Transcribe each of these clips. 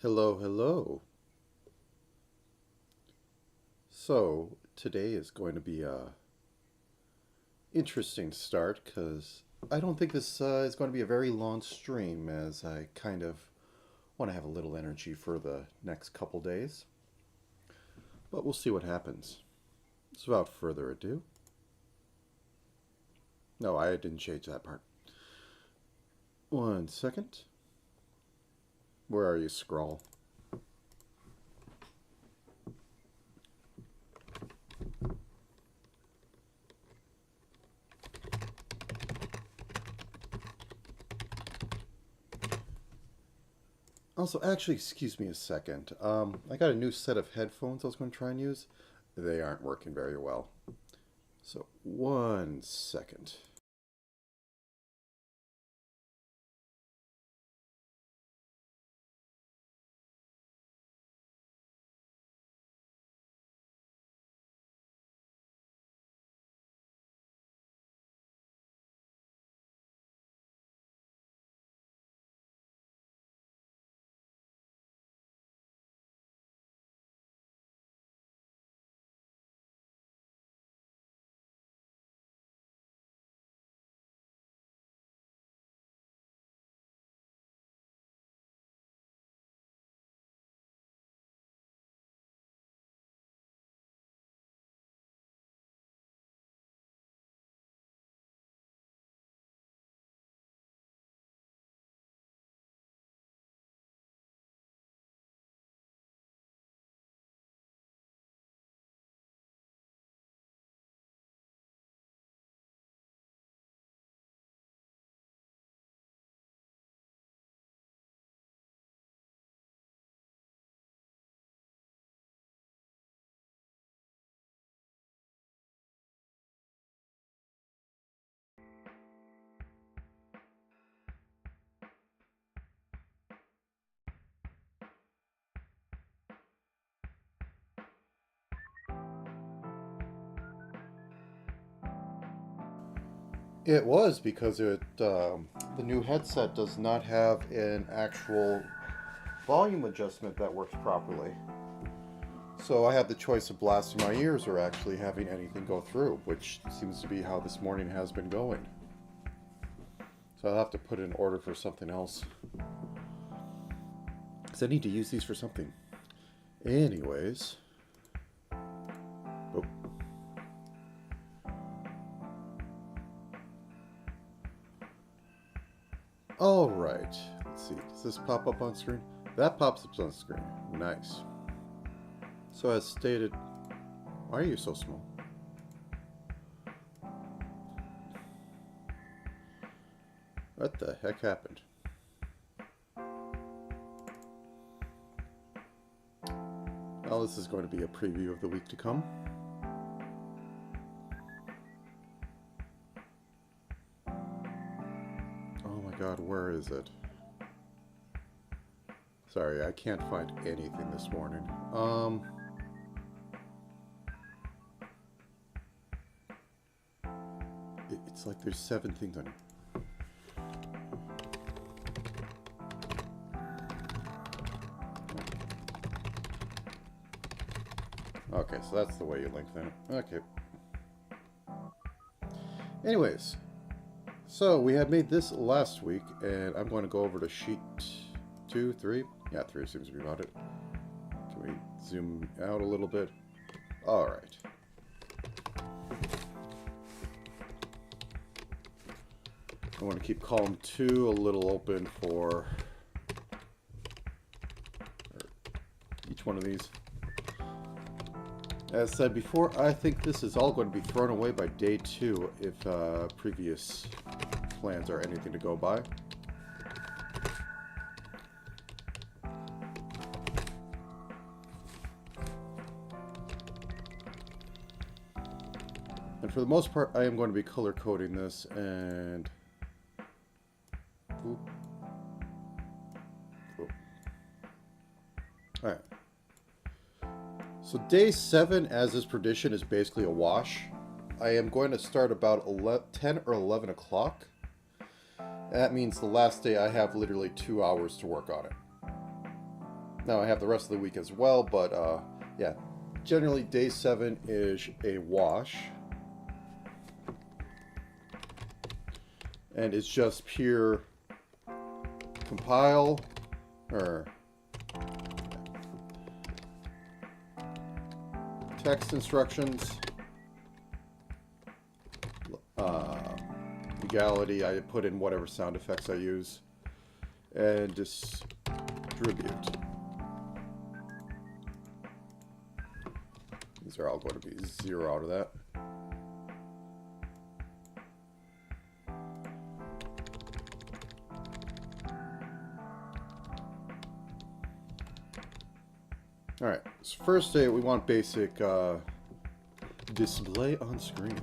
Hello, hello. So, today is going to be a interesting start because I don't think this is going to be a very long stream as I kind of want to have a little energy for the next couple days. But we'll see what happens. So, without further ado. No, I didn't change that part. One second. Where are you, Scrawl? Also, actually, excuse me a second. I got a new set of headphones I was going to try and use. They aren't working very well. So, one second. It was because the new headset does not have an actual volume adjustment that works properly. So I had the choice of blasting my ears or actually having anything go through, which seems to be how this morning has been going. So I'll have to put in order for something else. Because I need to use these for something. Anyways. Oh, alright. Let's see. Does this pop up on screen? That pops up on screen. Nice. So as stated, why are you so small? What the heck happened? Well, this is going to be a preview of the week to come. Oh my god, where is it? Sorry, I can't find anything this morning. It's like there's 7 things on it. Okay, so that's the way you link them. Okay. Anyways, so we had made this last week, and I'm going to go over to sheet 2, 3. Yeah, 3 seems to be about it. Can we zoom out a little bit? Alright. I want to keep column 2 a little open for each one of these. As said before, I think this is all going to be thrown away by day 2 if previous plans are anything to go by. And for the most part, I am going to be color coding this and... Oop. Oop. Alright. So day 7, as is tradition, is basically a wash. I am going to start about 10 or 11 o'clock. That means the last day I have literally 2 hours to work on it. Now I have the rest of the week as well, but yeah, generally day 7 is a wash. And it's just pure compile, or text instructions, legality, I put in whatever sound effects I use, and distribute. These are all going to be 0 out of that. Alright, so first day we want basic display on screen.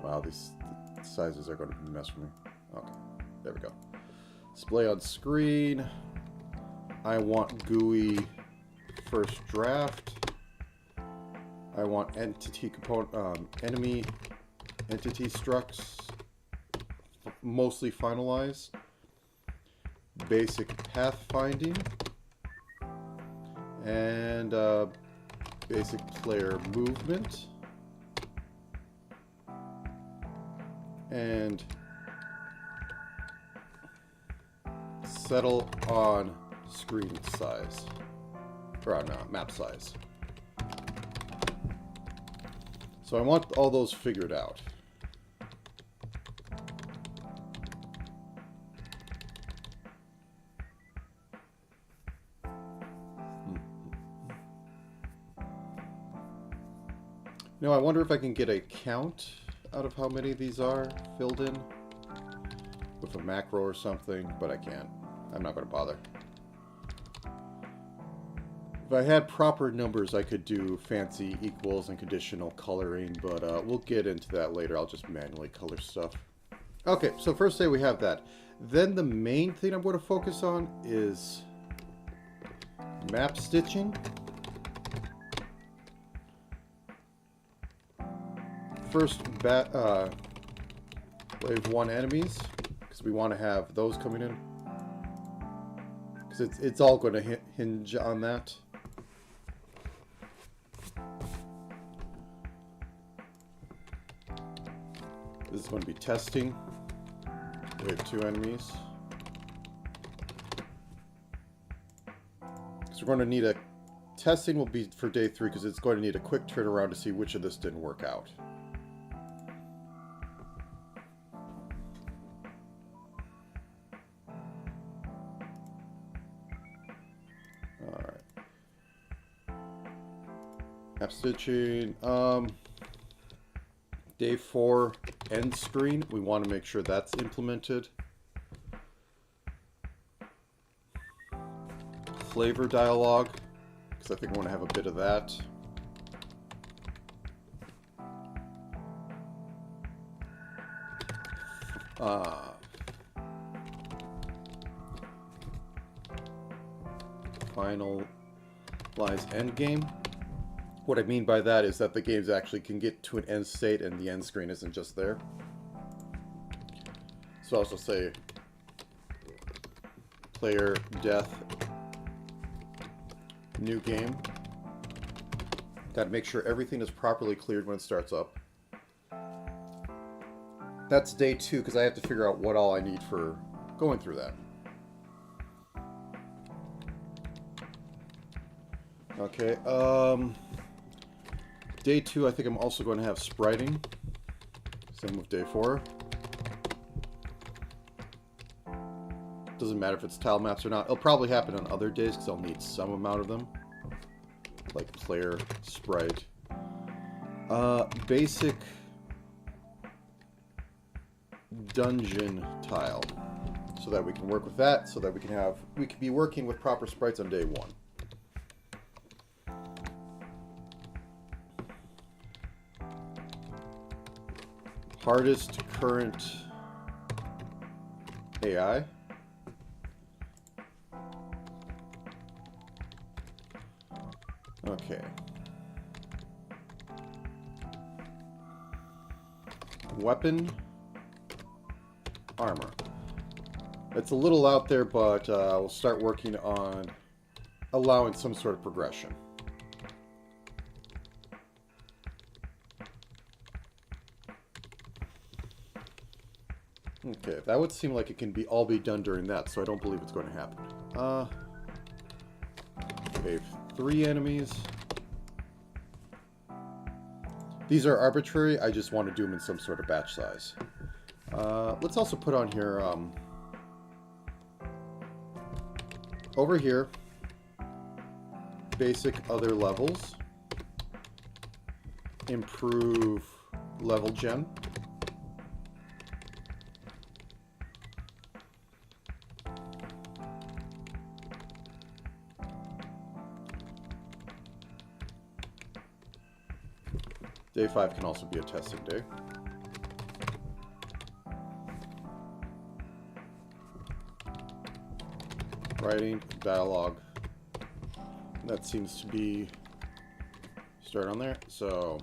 Wow, these sizes are going to mess with me. Okay, there we go. Display on screen. I want GUI first draft. I want entity component, enemy entity structs mostly finalized. Basic path finding. And basic player movement. And settle on screen size. Or on map size. So I want all those figured out. Now I wonder if I can get a count out of how many these are filled in with a macro or something, but I can't. I'm not going to bother. If I had proper numbers, I could do fancy equals and conditional coloring, but we'll get into that later. I'll just manually color stuff. Okay, so first day we have that. Then the main thing I'm going to focus on is map stitching. First, wave 1 enemies, because we want to have those coming in. Because it's all going to hinge on that. This is going to be testing. Wave 2 enemies. So we're going to need a... Testing will be for day 3, because it's going to need a quick turnaround to see which of this didn't work out. Map stitching. Day 4 end screen. We want to make sure that's implemented. Flavor dialogue, because I think I want to have a bit of that. Finalize end game. What I mean by that is that the games actually can get to an end state and the end screen isn't just there. So I'll also say player death, new game. Got to make sure everything is properly cleared when it starts up. That's day 2 because I have to figure out what all I need for going through that. Okay, day 2, I think I'm also going to have spriting. Same with day 4. Doesn't matter if it's tile maps or not. It'll probably happen on other days because I'll need some amount of them. Like player, sprite. Basic dungeon tile. So that we can work with that, so that we can be working with proper sprites on day 1. Hardest current AI. Okay. Weapon. Armor. It's a little out there, but we'll start working on allowing some sort of progression. Okay, that would seem like it can all be done during that, so I don't believe it's going to happen. We have 3 enemies. These are arbitrary. I just want to do them in some sort of batch size. Let's also put on here, over here, basic other levels, improve level gen. Day 5 can also be a testing day. Writing, dialogue. That seems to be start on there. So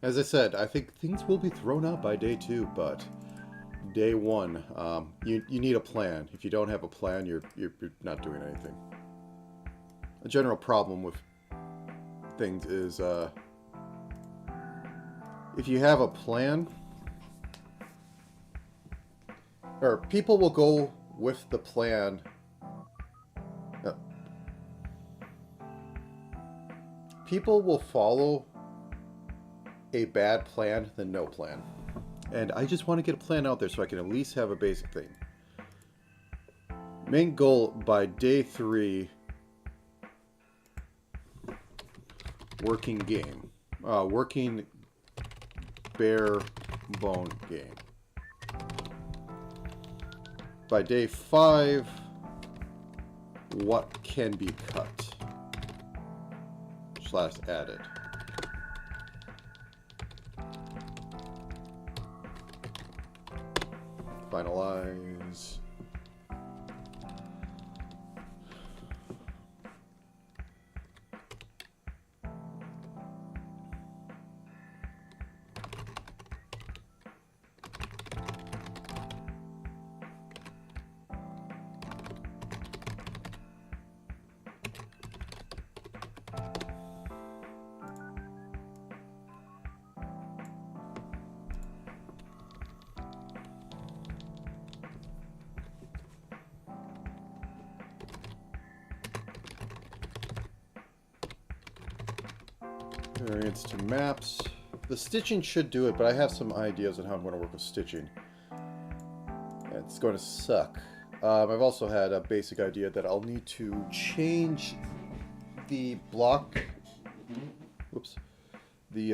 as I said, I think things will be thrown out by day 2, but day 1, you need a plan. If you don't have a plan, you're not doing anything. A general problem with things is if you have a plan, or people will go with the plan. People will follow a bad plan than no plan. And I just want to get a plan out there so I can at least have a basic thing. Main goal by day 3, working game. Working bare bone game. By day 5, what can be cut / added. Finalize. Variants to maps. The stitching should do it, but I have some ideas on how I'm going to work with stitching. It's going to suck. I've also had a basic idea that I'll need to change the block. Whoops. The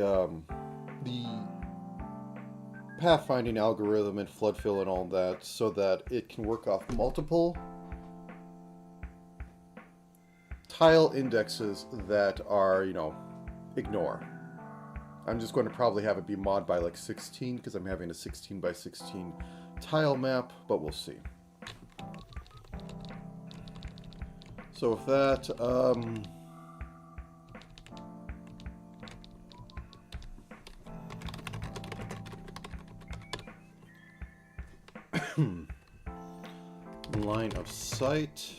pathfinding algorithm and flood fill and all that, so that it can work off multiple tile indexes that are, ignore. I'm just going to probably have it be mod by like 16 because I'm having a 16 by 16 tile map, but we'll see. So with that, line of sight,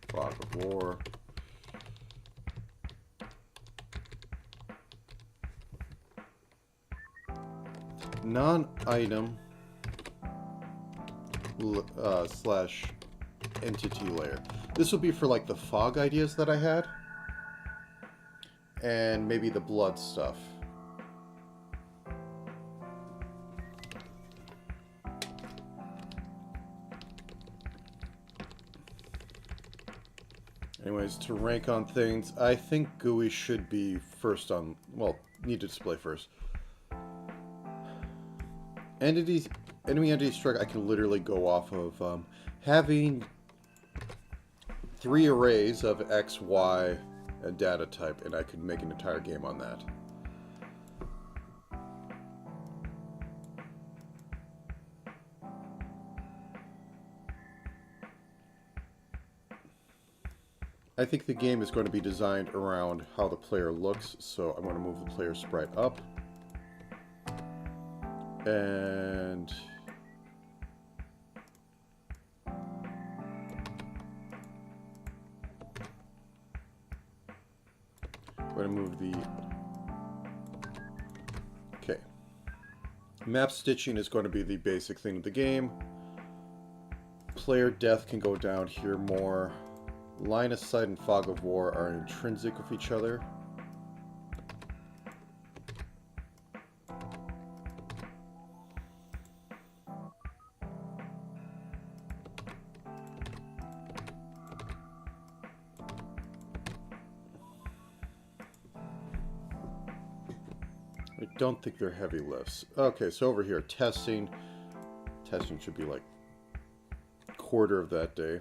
fog of war. Non-item / entity layer. This will be for like the fog ideas that I had, and maybe the blood stuff. Anyways, to rank on things, I think GUI should be first on, well, need to display first. Enemy entity struck, I can literally go off of having 3 arrays of X, Y, and data type, and I could make an entire game on that. I think the game is going to be designed around how the player looks, so I'm going to move the player sprite up. And I'm going to move the... Okay. Map stitching is going to be the basic thing of the game. Player death can go down here more. Line of sight and fog of war are intrinsic with each other. I don't think they're heavy lifts. Okay, so over here, testing. Testing should be like a quarter of that day.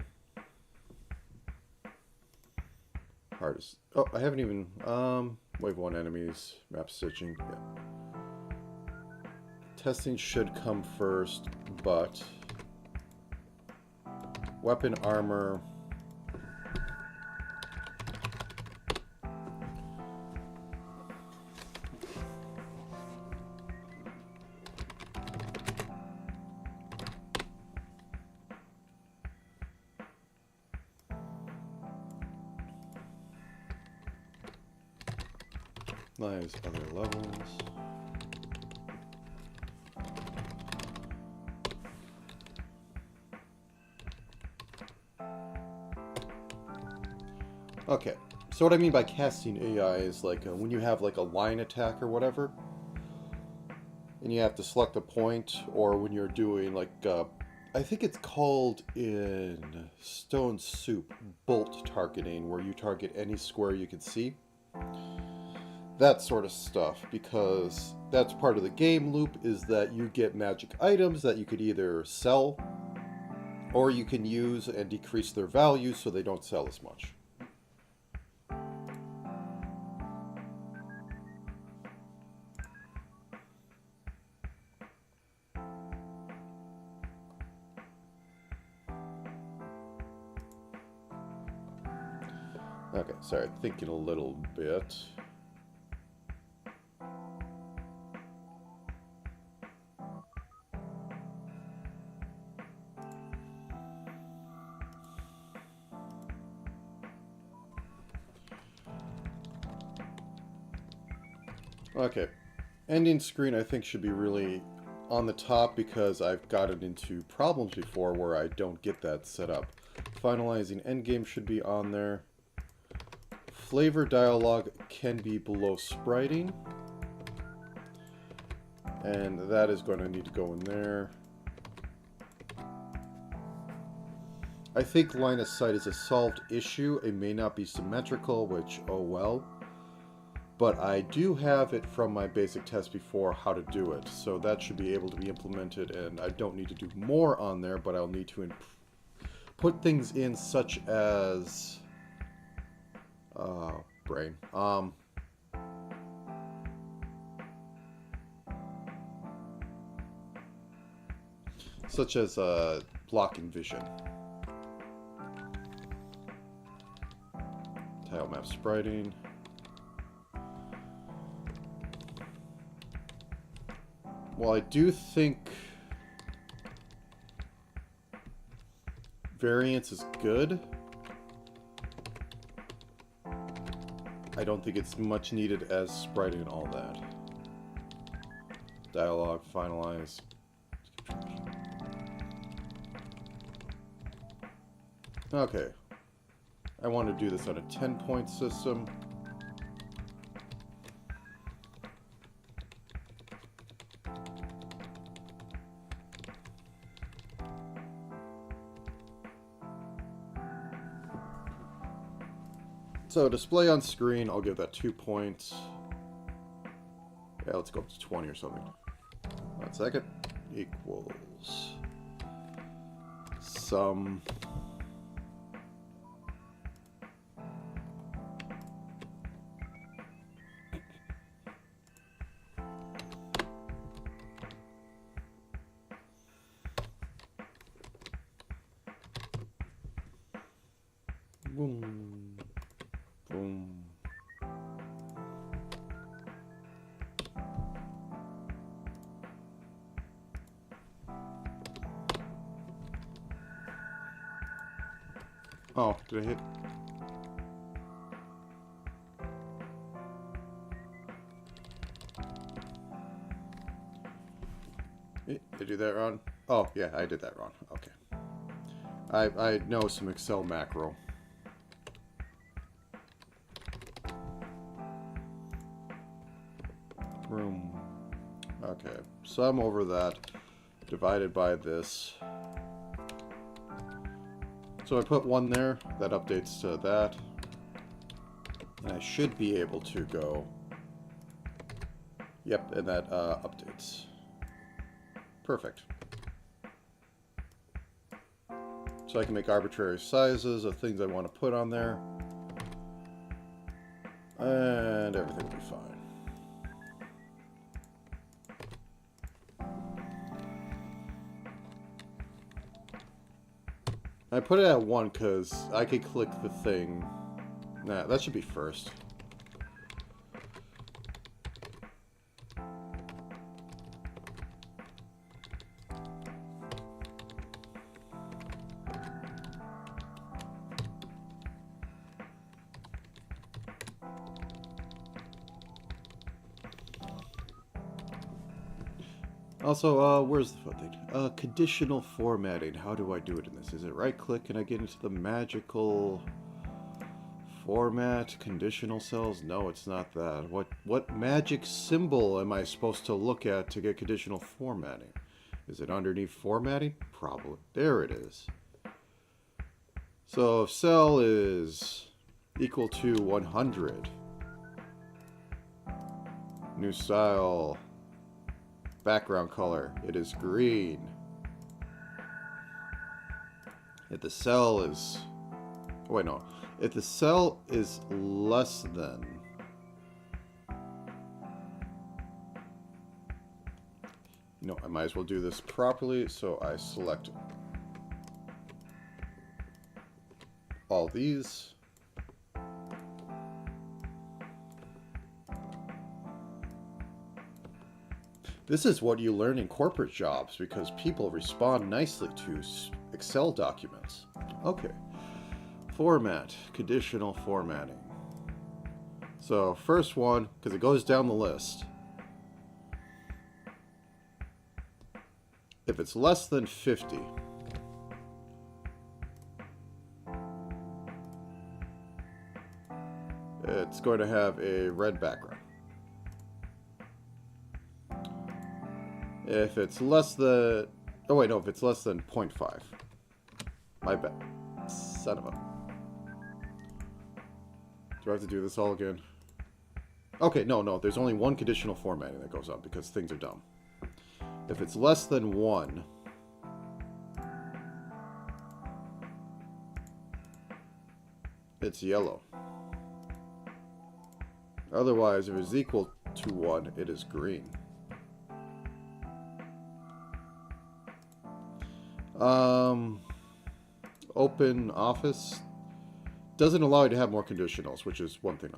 Hardest. Oh, I haven't even... wave 1 enemies. Map stitching. Yeah. Testing should come first, but... Weapon armor... Lives, other levels. Okay, so what I mean by casting AI is like when you have like a line attack or whatever, and you have to select a point, or when you're doing like, I think it's called in Stone Soup, bolt targeting, where you target any square you can see. That sort of stuff, because that's part of the game loop, is that you get magic items that you could either sell or you can use and decrease their value so they don't sell as much. Okay, sorry, thinking a little bit. Okay, ending screen I think should be really on the top because I've gotten into problems before where I don't get that set up. Finalizing endgame should be on there. Flavor dialogue can be below spriting. And that is going to need to go in there. I think line of sight is a solved issue. It may not be symmetrical, which, oh well. But I do have it from my basic test before how to do it. So that should be able to be implemented, and I don't need to do more on there, but I'll need to put things in such as... brain. Such as blocking vision. Tile map spriting. Well, I do think variance is good. I don't think it's much needed as spriting and all that. Dialogue, finalize. Okay. I want to do this on a 10-point system. So display on screen, I'll give that 2 points. Yeah, let's go up to 20 or something. 1 second. Equals sum. Boom. Boom. Oh, did I hit? Did I do that wrong? Oh, yeah, I did that wrong. Okay. I know some Excel macro. Room. Okay, sum over that divided by this. So I put 1 there, that updates to that. And I should be able to go... Yep, and that updates. Perfect. So I can make arbitrary sizes of things I want to put on there. And everything will be fine. I put it at 1 because I could click the thing. Nah, that should be first. Also, where's the fun thing? Conditional formatting. How do I do it in this? Is it right click and I get into the magical format conditional cells? No, it's not that. What magic symbol am I supposed to look at to get conditional formatting? Is it underneath formatting? Probably. There it is. So if cell is equal to 100, new style, background color, it is green. If the cell is... Oh, wait, no. If the cell is less than... No, I might as well do this properly, so I select all these. This is what you learn in corporate jobs because people respond nicely to Excel documents. Okay. Format, conditional formatting. So first one, because it goes down the list. If it's less than 50, it's going to have a red background. If it's less than... Oh wait, no, if it's less than 0.5. My bad. Son of a... Do I have to do this all again? Okay, no, there's only one conditional formatting that goes on because things are dumb. If it's less than 1, it's yellow. Otherwise, if it's equal to 1, it is green. Open Office doesn't allow you to have more conditionals, which is one thing.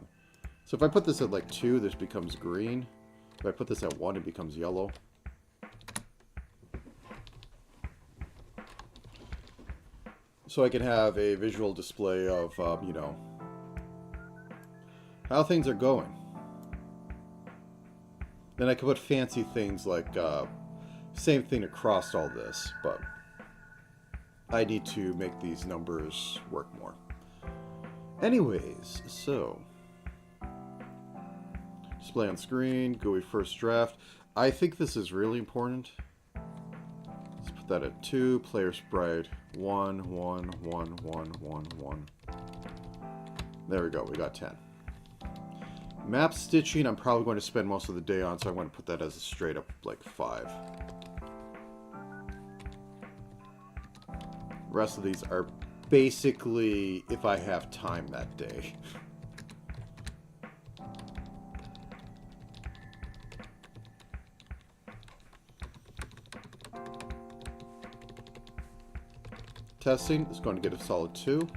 So if I put this at like 2, this becomes green. If I put this at 1, it becomes yellow. So I can have a visual display of, you know, how things are going. Then I can put fancy things like, same thing across all this, but I need to make these numbers work more. Anyways, so display on screen, GUI first draft. I think this is really important. Let's put that at 2. Player sprite 1, 1, 1, 1, 1, 1. There we go. We got 10. Map stitching, I'm probably going to spend most of the day on, so I'm going to put that as a straight up like 5. Rest of these are basically if I have time that day. Testing is going to get a solid 2.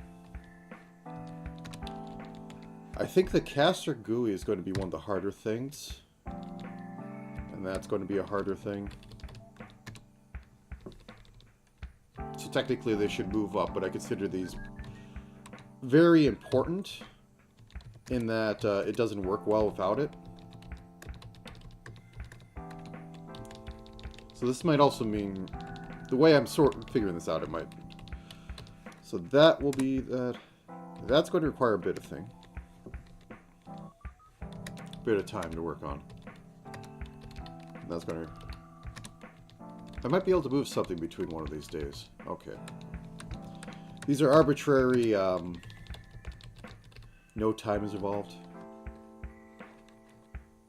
I think the caster GUI is going to be one of the harder things. And that's going to be a harder thing. So technically they should move up, but I consider these very important in that it doesn't work well without it. So this might also mean, the way I'm sort of figuring this out, it might. So that will be that. That's going to require a bit of thing. Bit of time to work on. And that's going to... I might be able to move something between one of these days. Okay. These are arbitrary, no time is involved.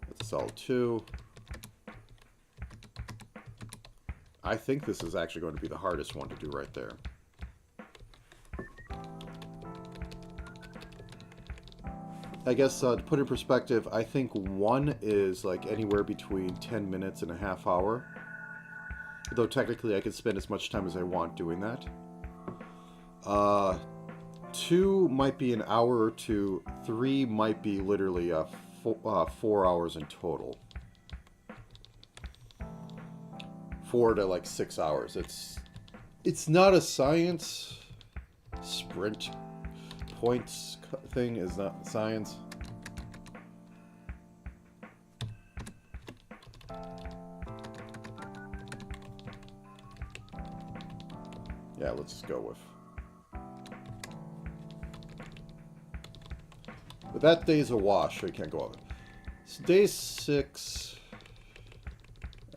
That's a solid 2. I think this is actually going to be the hardest one to do right there. I guess to put in perspective, I think 1 is like anywhere between 10 minutes and a half hour. Though technically I can spend as much time as I want doing that. 2 might be an hour or 2. 3 might be literally 4 hours in total. 4 to like 6 hours. It's not a science. Sprint points thing is not science. Yeah, let's just go with. But that day's a wash, so you can't go on it. So day 6.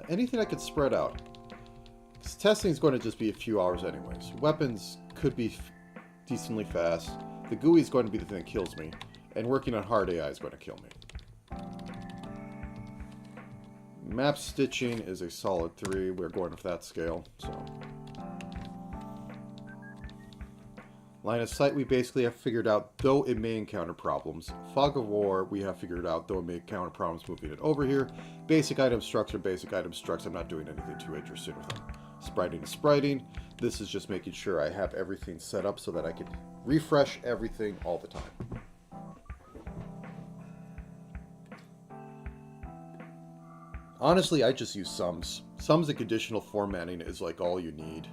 Anything I could spread out. Because testing is going to just be a few hours anyways. Weapons could be decently fast. The GUI is going to be the thing that kills me. And working on hard AI is going to kill me. Map stitching is a solid 3. We're going with that scale, so... Line of sight we basically have figured out, though it may encounter problems. Fog of War we have figured out, though it may encounter problems moving it over here. Basic item structs are basic item structs. I'm not doing anything too interesting with them. Spriting is spriting. This is just making sure I have everything set up so that I can refresh everything all the time. Honestly, I just use sums. Sums and conditional formatting is like all you need.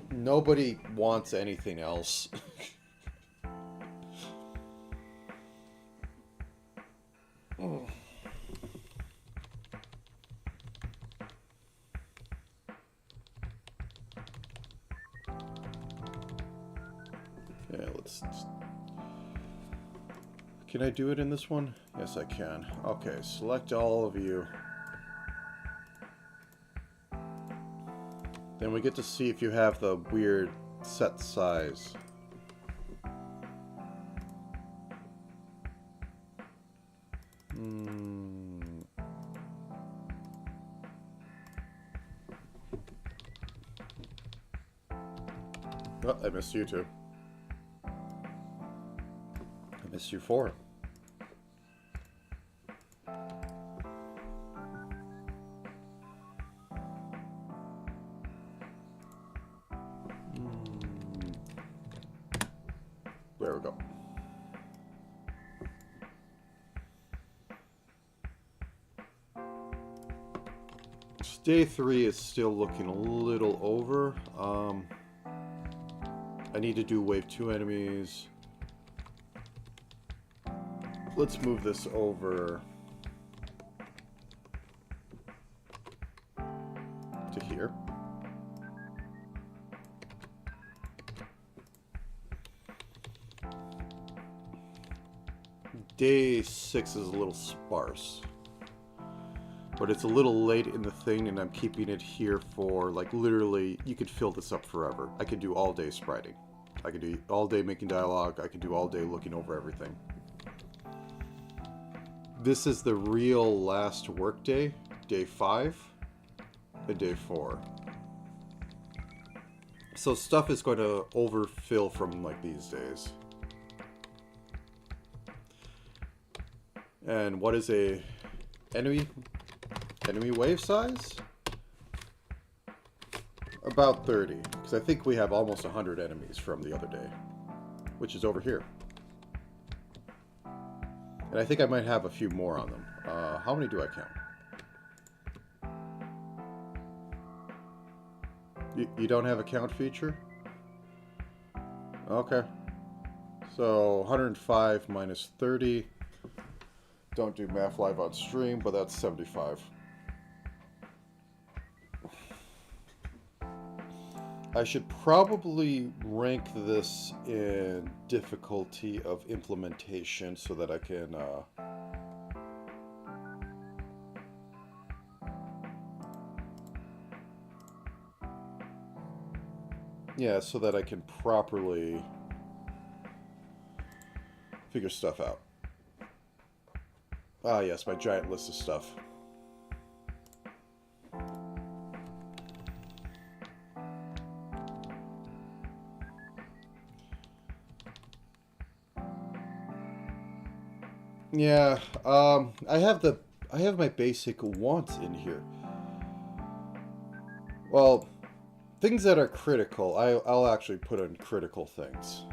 Nobody wants anything else. Yeah, let's... Can I do it in this one? Yes, I can. Okay, select all of you. Then we get to see if you have the weird set size. Oh, I missed you too. I missed you 4. There we go. Day 3 is still looking a little over. I need to do wave 2 enemies. Let's move this over to here. Day 6 is a little sparse. But it's a little late in the thing, and I'm keeping it here for, like, literally, you could fill this up forever. I could do all day spriting. I could do all day making dialogue. I could do all day looking over everything. This is the real last work day, day 5 and day 4. So stuff is going to overfill from, like, these days. And what is a enemy wave size? About 30, because I think we have almost 100 enemies from the other day, which is over here. And I think I might have a few more on them. How many do I count? You don't have a count feature? Okay. So 105 minus 30. Don't do math live on stream, but that's 75. I should probably rank this in difficulty of implementation so that I can yeah, so that I can properly figure stuff out. Ah, yes, my giant list of stuff. Yeah, I have my basic wants in here. Well, things that are critical, I'll actually put in critical things.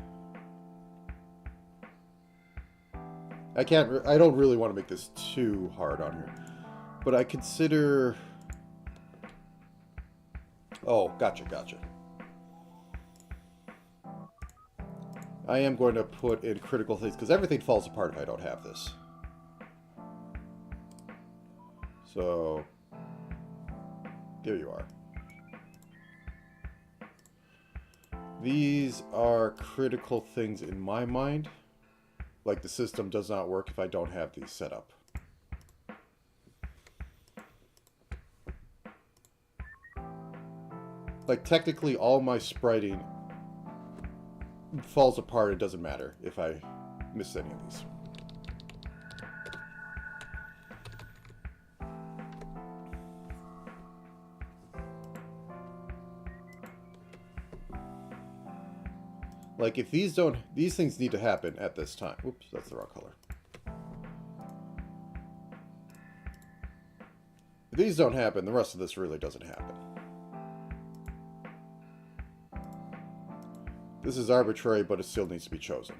I don't really want to make this too hard on here. But I consider... Oh, gotcha. I am going to put in critical things, because everything falls apart if I don't have this. So, there you are. These are critical things in my mind. Like, the system does not work if I don't have these set up. Like, technically, all my spriting falls apart. It doesn't matter if I miss any of these. Like, if these things need to happen at this time. Oops, that's the wrong color. If these don't happen, the rest of this really doesn't happen. This is arbitrary, but it still needs to be chosen.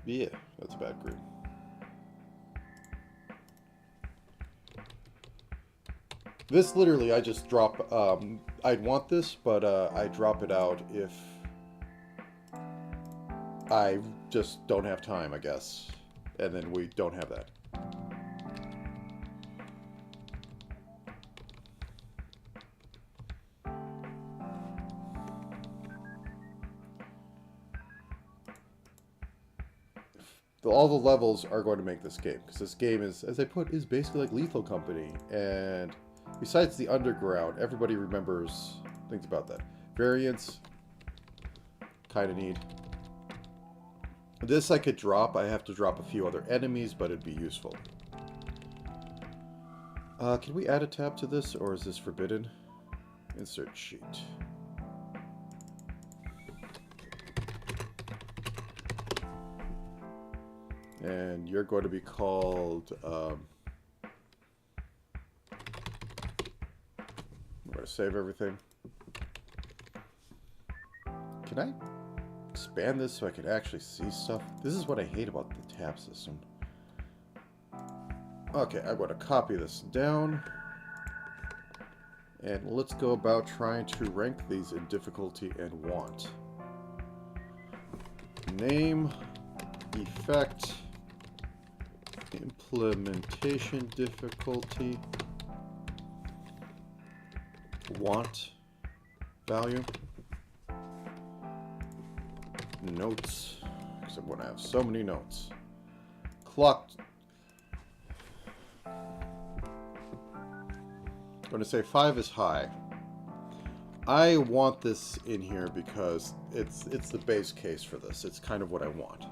Yeah, that's bad green. This literally, I just drop, I'd want this, but I drop it out if I just don't have time, I guess. And then we don't have that. All the levels are going to make this game, because this game is, as I put, is basically like Lethal Company, and besides the underground, everybody remembers things about that. Variants, kind of need. This I could drop. I have to drop a few other enemies, but it'd be useful. Can we add a tab to this, or is this forbidden? Insert sheet. And you're going to be called... I'm going to save everything. Can I expand this so I can actually see stuff? This is what I hate about the tab system. Okay, I'm going to copy this down. And let's go about trying to rank these in difficulty and want. Name, effect, implementation difficulty, want, value, notes, because I'm going to have so many notes. Clock. I'm going to say 5 is high. I want this in here because it's the base case for this. It's kind of what I want.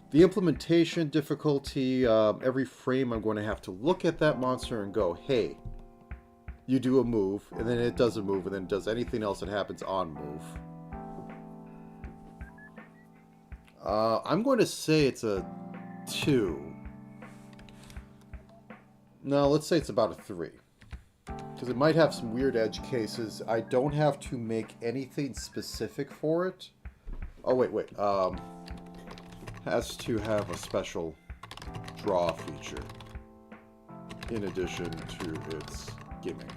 The implementation difficulty, every frame I'm going to have to look at that monster and go, hey, you do a move, and then it does a move, and then it does anything else that happens on move. I'm going to say it's a 2. No, let's say it's about a 3. Because it might have some weird edge cases. I don't have to make anything specific for it. Oh, wait. Has to have a special draw feature in addition to its gimmick.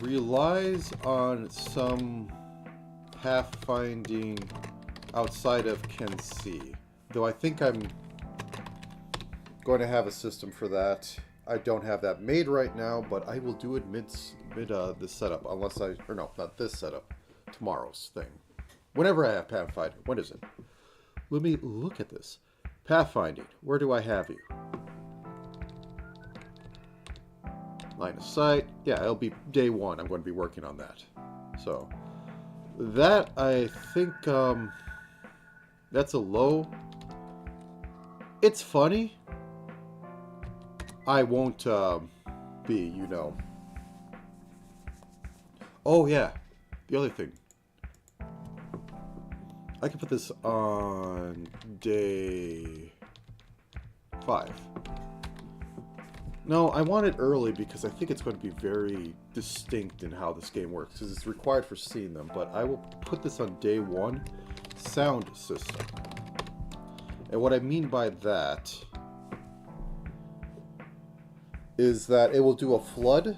Relies on some pathfinding outside of CanC. Though I think I'm going to have a system for that. I don't have that made right now, but I will do it mid this setup, unless or no, not this setup, tomorrow's thing. Whenever I have Pathfinder. When is it? Let me look at this. Pathfinding. Where do I have you? Line of sight. Yeah, it'll be day 1. I'm going to be working on that. So, that, I think, that's a low. It's funny. I won't, be, you know. Oh, yeah. The other thing. I can put this on day 5. No, I want it early because I think it's going to be very distinct in how this game works, because it's required for seeing them, but I will put this on day 1, sound system. And what I mean by that is that it will do a flood,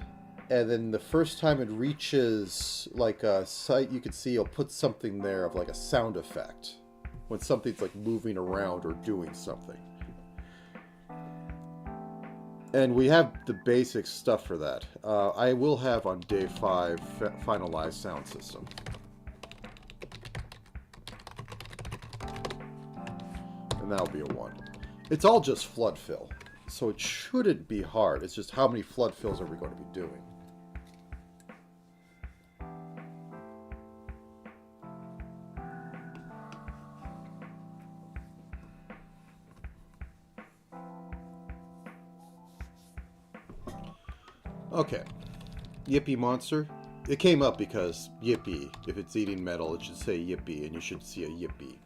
and then the first time it reaches like a site you can see, it'll put something there of like a sound effect when something's like moving around or doing something. And we have the basic stuff for that. I will have on day 5 finalized sound system. And that'll be a 1. It's all just flood fill, so it shouldn't be hard. It's just how many flood fills are we going to be doing. Okay, Yippee monster. It came up because Yippee, if it's eating metal, it should say Yippee, and you should see a Yippee.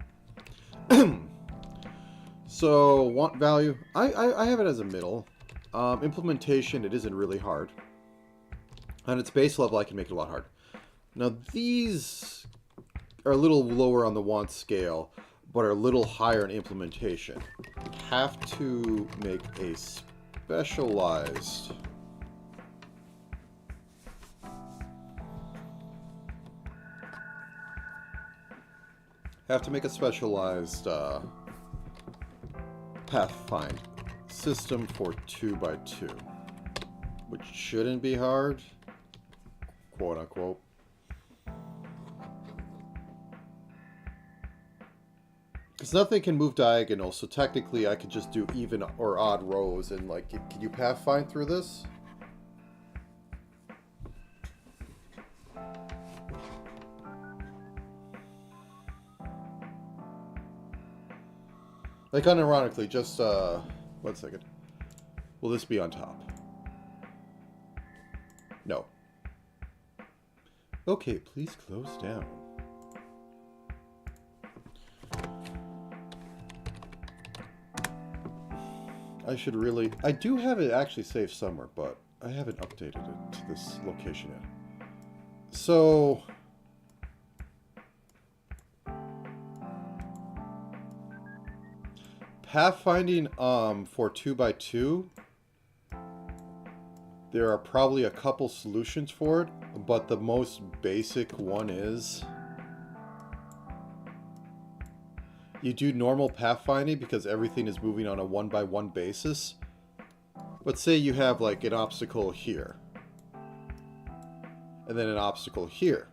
So, want value. I have it as a middle. Implementation, it isn't really hard. On its base level, I can make it a lot harder. Now, these are a little lower on the want scale, but are a little higher in implementation. Have to make a specialized... Pathfind system for 2x2, which shouldn't be hard, quote unquote. Because nothing can move diagonal, so technically I could just do even or odd rows and like, can you pathfind through this? Like, unironically, just, 1 second. Will this be on top? No. Okay, please close down. I should really... I do have it actually saved somewhere, but I haven't updated it to this location yet. So... Pathfinding for 2x2, there are probably a couple solutions for it, but the most basic one is you do normal pathfinding because everything is moving on a 1x1 basis. But say you have like an obstacle here, and then an obstacle here.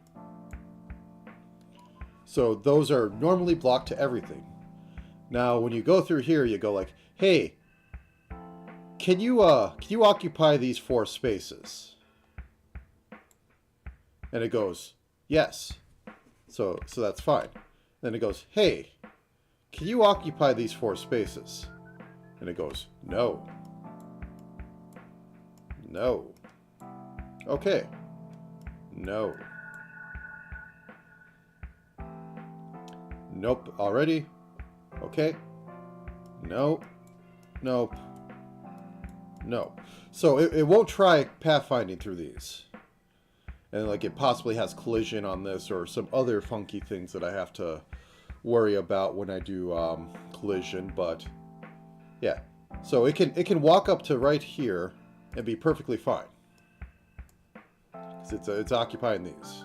So those are normally blocked to everything. Now, when you go through here, you go like, hey, can you occupy these 4 spaces? And it goes, yes. So that's fine. Then it goes, hey, can you occupy these 4 spaces? And it goes, no. No. Okay. No. Nope. Already? Okay. Nope. Nope. No. So it won't try pathfinding through these. And like it possibly has collision on this or some other funky things that I have to worry about when I do collision, but yeah. So it can walk up to right here and be perfectly fine. Because it's occupying these.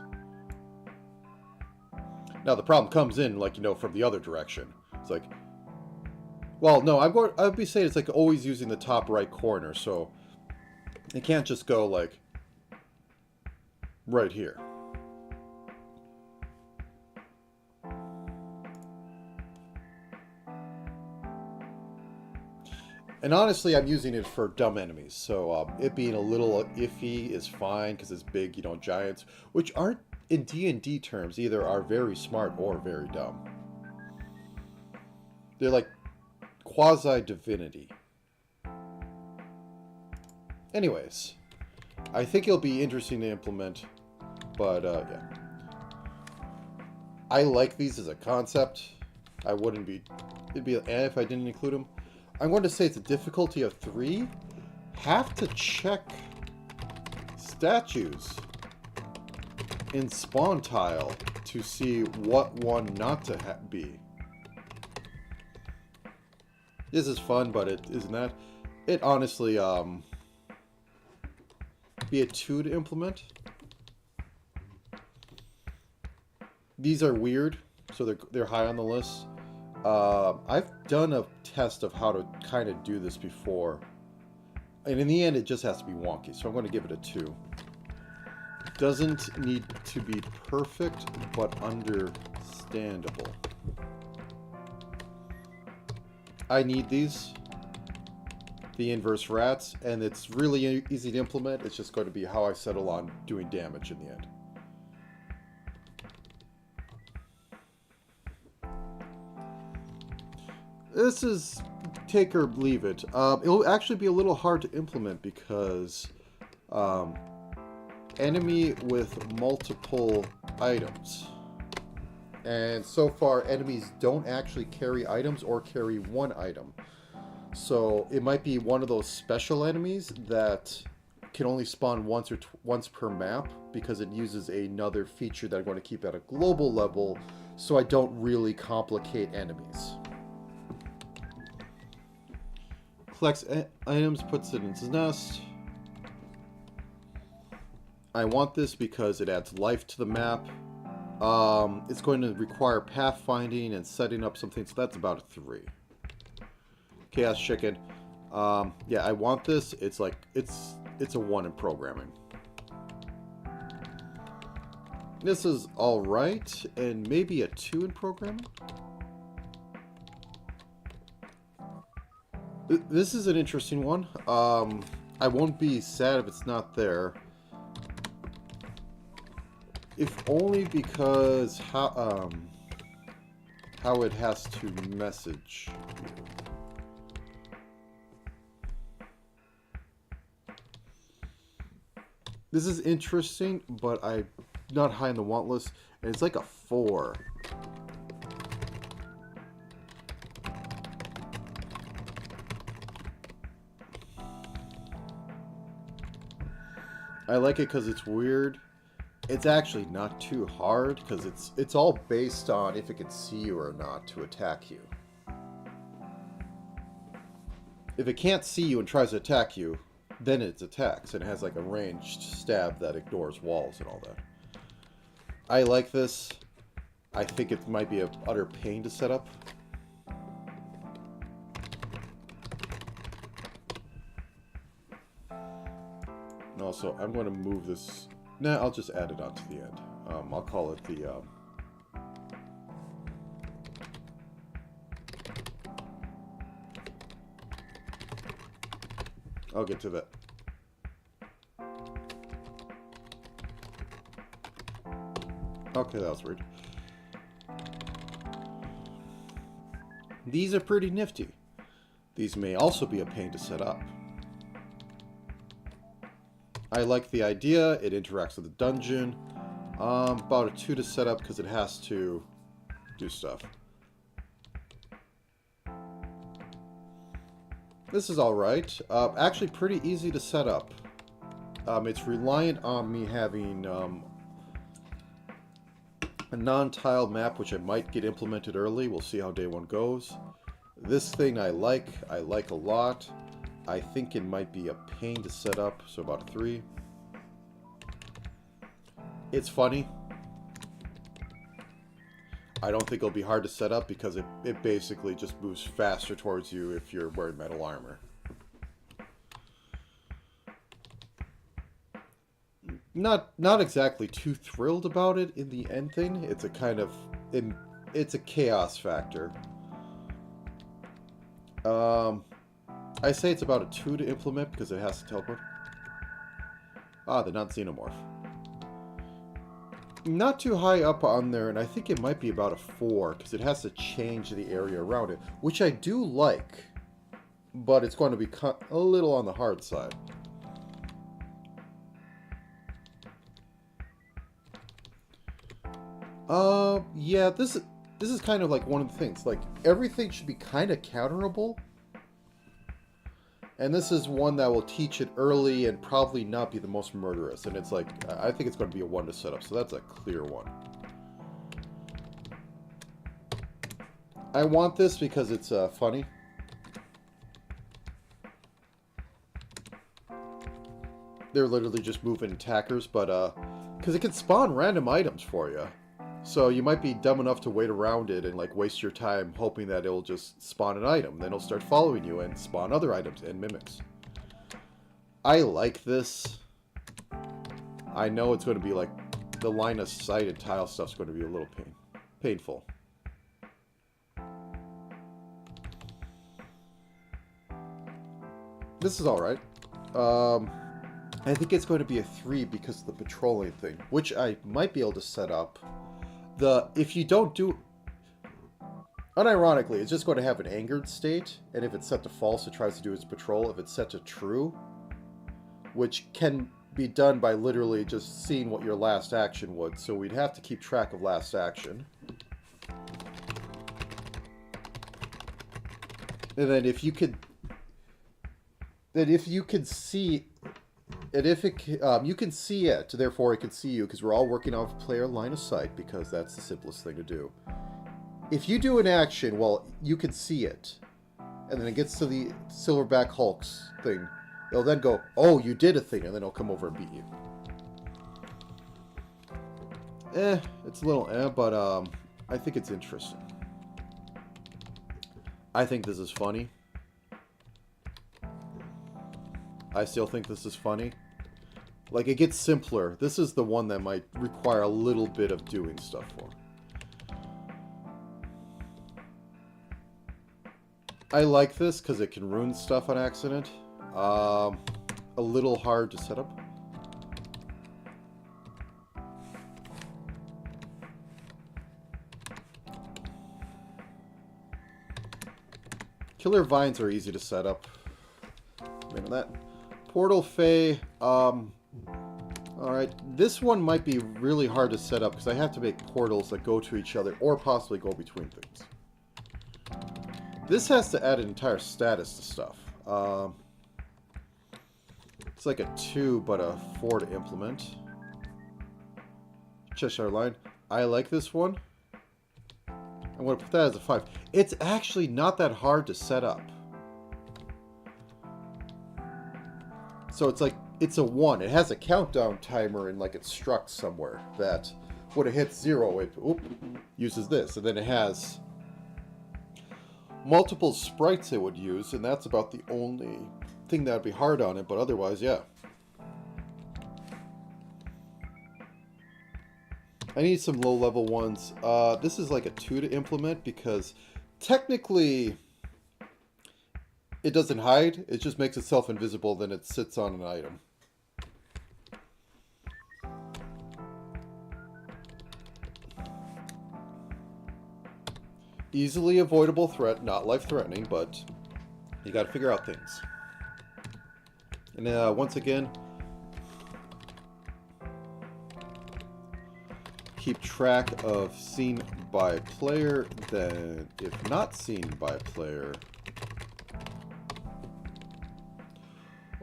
Now the problem comes in, like, you know, from the other direction. It's like, well, no, I'd be saying it's like always using the top right corner, so it can't just go like right here. And honestly, I'm using it for dumb enemies, so it being a little iffy is fine because it's big, you know, giants, which aren't in D&D terms either are very smart or very dumb. They're like quasi-divinity. Anyways, I think it'll be interesting to implement, but yeah. I like these as a concept. I wouldn't be... It'd be an if I didn't include them. I'm going to say it's a difficulty of 3. Have to check statues in spawn tile to see what one not to be. This is fun, but it isn't that. It honestly be a 2 to implement. These are weird, so they're high on the list. I've done a test of how to kind of do this before, and in the end it just has to be wonky, so I'm going to give it a 2. Doesn't need to be perfect, but understandable. I need these, the inverse rats, and it's really easy to implement. It's just going to be how I settle on doing damage in the end. This is take or leave it. It'll actually be a little hard to implement because enemy with multiple items. And so far, enemies don't actually carry items or carry one item. So it might be one of those special enemies that can only spawn once per map because it uses another feature that I'm going to keep at a global level so I don't really complicate enemies. Collects items, puts it in its nest. I want this because it adds life to the map. It's going to require pathfinding and setting up something, so that's about a 3. Chaos Chicken. Yeah, I want this. It's like it's a 1 in programming. This is alright, and maybe a 2 in programming. This is an interesting one. I won't be sad if it's not there. If only because how it has to message you. This is interesting, but I'm not high on the want list, and it's like a 4. I like it because it's weird. It's actually not too hard because it's all based on if it can see you or not to attack you. If it can't see you and tries to attack you, then it attacks, and it has like a ranged stab that ignores walls and all that. I like this. I think it might be an utter pain to set up. And also, I'm going to move this. Nah, I'll just add it on to the end. I'll call it the... I'll get to that. Okay, that was weird. These are pretty nifty. These may also be a pain to set up. I like the idea. It interacts with the dungeon. About a 2 to set up because it has to do stuff. This is alright. Actually pretty easy to set up. It's reliant on me having a non-tiled map, which I might get implemented early. We'll see how day one goes. This thing I like a lot. I think it might be a pain to set up, so about a 3. It's funny. I don't think it'll be hard to set up because it basically just moves faster towards you if you're wearing metal armor. Not exactly too thrilled about it in the end thing. It's a kind of it's a chaos factor. I say it's about a 2 to implement because it has to teleport. Ah, the non-xenomorph. Not too high up on there, and I think it might be about a 4 because it has to change the area around it, which I do like, but it's going to be a little on the hard side. Yeah, this is kind of like one of the things. Like, everything should be kind of counterable. And this is one that will teach it early and probably not be the most murderous. And it's like, I think it's going to be a 1 to set up, so that's a clear one. I want this because it's funny. They're literally just moving attackers, but because it can spawn random items for you. So you might be dumb enough to wait around it and like waste your time hoping that it'll just spawn an item. Then it'll start following you and spawn other items and mimics. I like this. I know it's going to be like the line of sight and tile stuff's going to be a little painful. This is alright. I think it's going to be a 3 because of the patrolling thing, which I might be able to set up. If you don't do... Unironically, it's just going to have an angered state, and if it's set to false, it tries to do its patrol. If it's set to true, which can be done by literally just seeing what your last action would, so we'd have to keep track of last action. And then if you could... Then if you could see... And if it, you can see it, therefore it can see you, because we're all working off player line of sight, because that's the simplest thing to do. If you do an action, well, you can see it, and then it gets to the Silverback Hulk's thing, it'll then go, oh, you did a thing, and then it'll come over and beat you. It's a little but I think it's interesting. I think this is funny. I still think this is funny. Like, it gets simpler. This is the one that might require a little bit of doing stuff for. I like this because it can ruin stuff on accident. A little hard to set up. Killer vines are easy to set up. Remember that. Portal Fae, alright, this one might be really hard to set up because I have to make portals that go to each other or possibly go between things. This has to add an entire status to stuff. It's like a 2 but a 4 to implement. Cheshire Line, I like this one. I'm going to put that as a 5. It's actually not that hard to set up. So it's like, it's a 1. It has a countdown timer and like it struck somewhere that when it hits 0, it uses this. And then it has multiple sprites it would use, and that's about the only thing that would be hard on it, but otherwise, yeah. I need some low-level ones. This is like a 2 to implement because technically... it doesn't hide, it just makes itself invisible, then it sits on an item. Easily avoidable threat, not life-threatening, but you gotta figure out things. And once again, keep track of seen by player, then if not seen by player,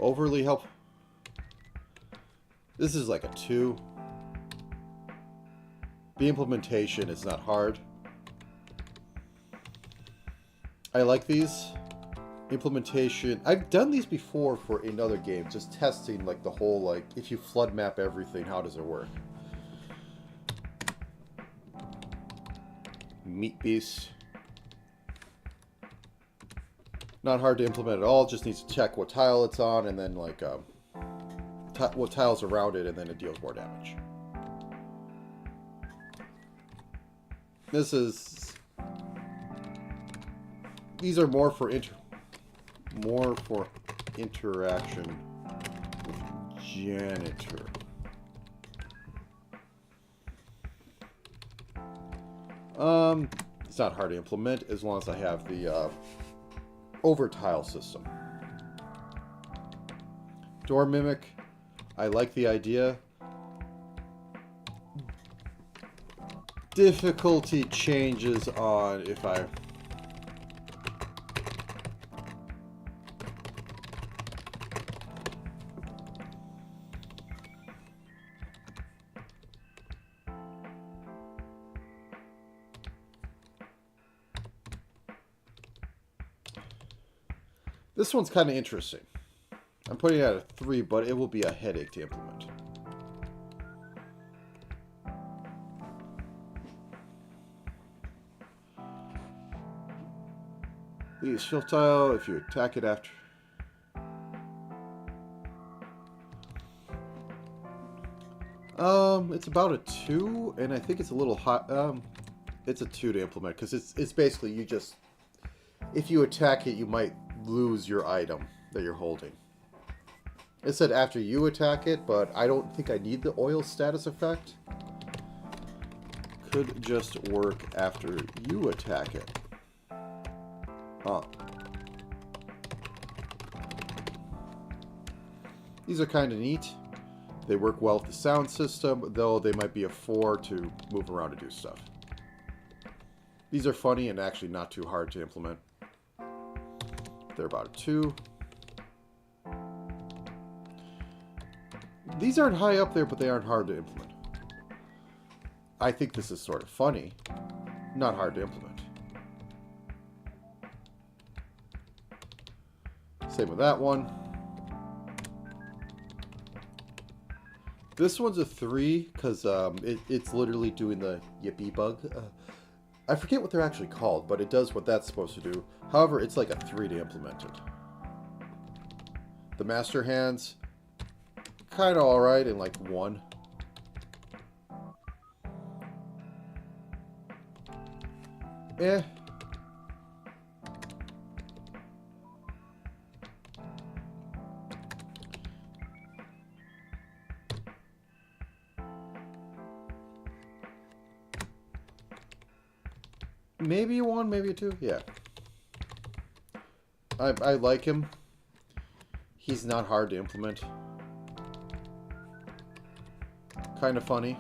overly help. This is like a 2. The implementation is not hard. I like these. Implementation. I've done these before for another game, just testing like the whole, like, if you flood map everything, how does it work? Meat Beast. Not hard to implement at all, just needs to check what tile it's on and then like what tiles around it, and then it deals more damage. These are more for interaction with janitor. It's not hard to implement as long as I have the over tile system. Door mimic, I like the idea. Difficulty changes on if I... This one's kind of interesting. I'm putting it at a 3, but it will be a headache to implement. These shift tile, if you attack it after... It's about a 2, and I think it's a little hot. It's a 2 to implement, because it's basically you just... If you attack it, you might lose your item that you're holding. It said after you attack it, but I don't think I need the oil status effect. Could just work after you attack it. Huh. These are kind of neat. They work well with the sound system, though they might be a 4 to move around to do stuff. These are funny and actually not too hard to implement. They're about a 2. These aren't high up there, but they aren't hard to implement. I think this is sort of funny, not hard to implement. Same with that one. This one's a 3 because it's literally doing the yippee bug. I forget what they're actually called, but it does what that's supposed to do. However, it's like a 3 to implement it. The master hands, kind of alright in like 1. Eh. Maybe a 1, maybe a 2. Yeah. I like him. He's not hard to implement. Kind of funny.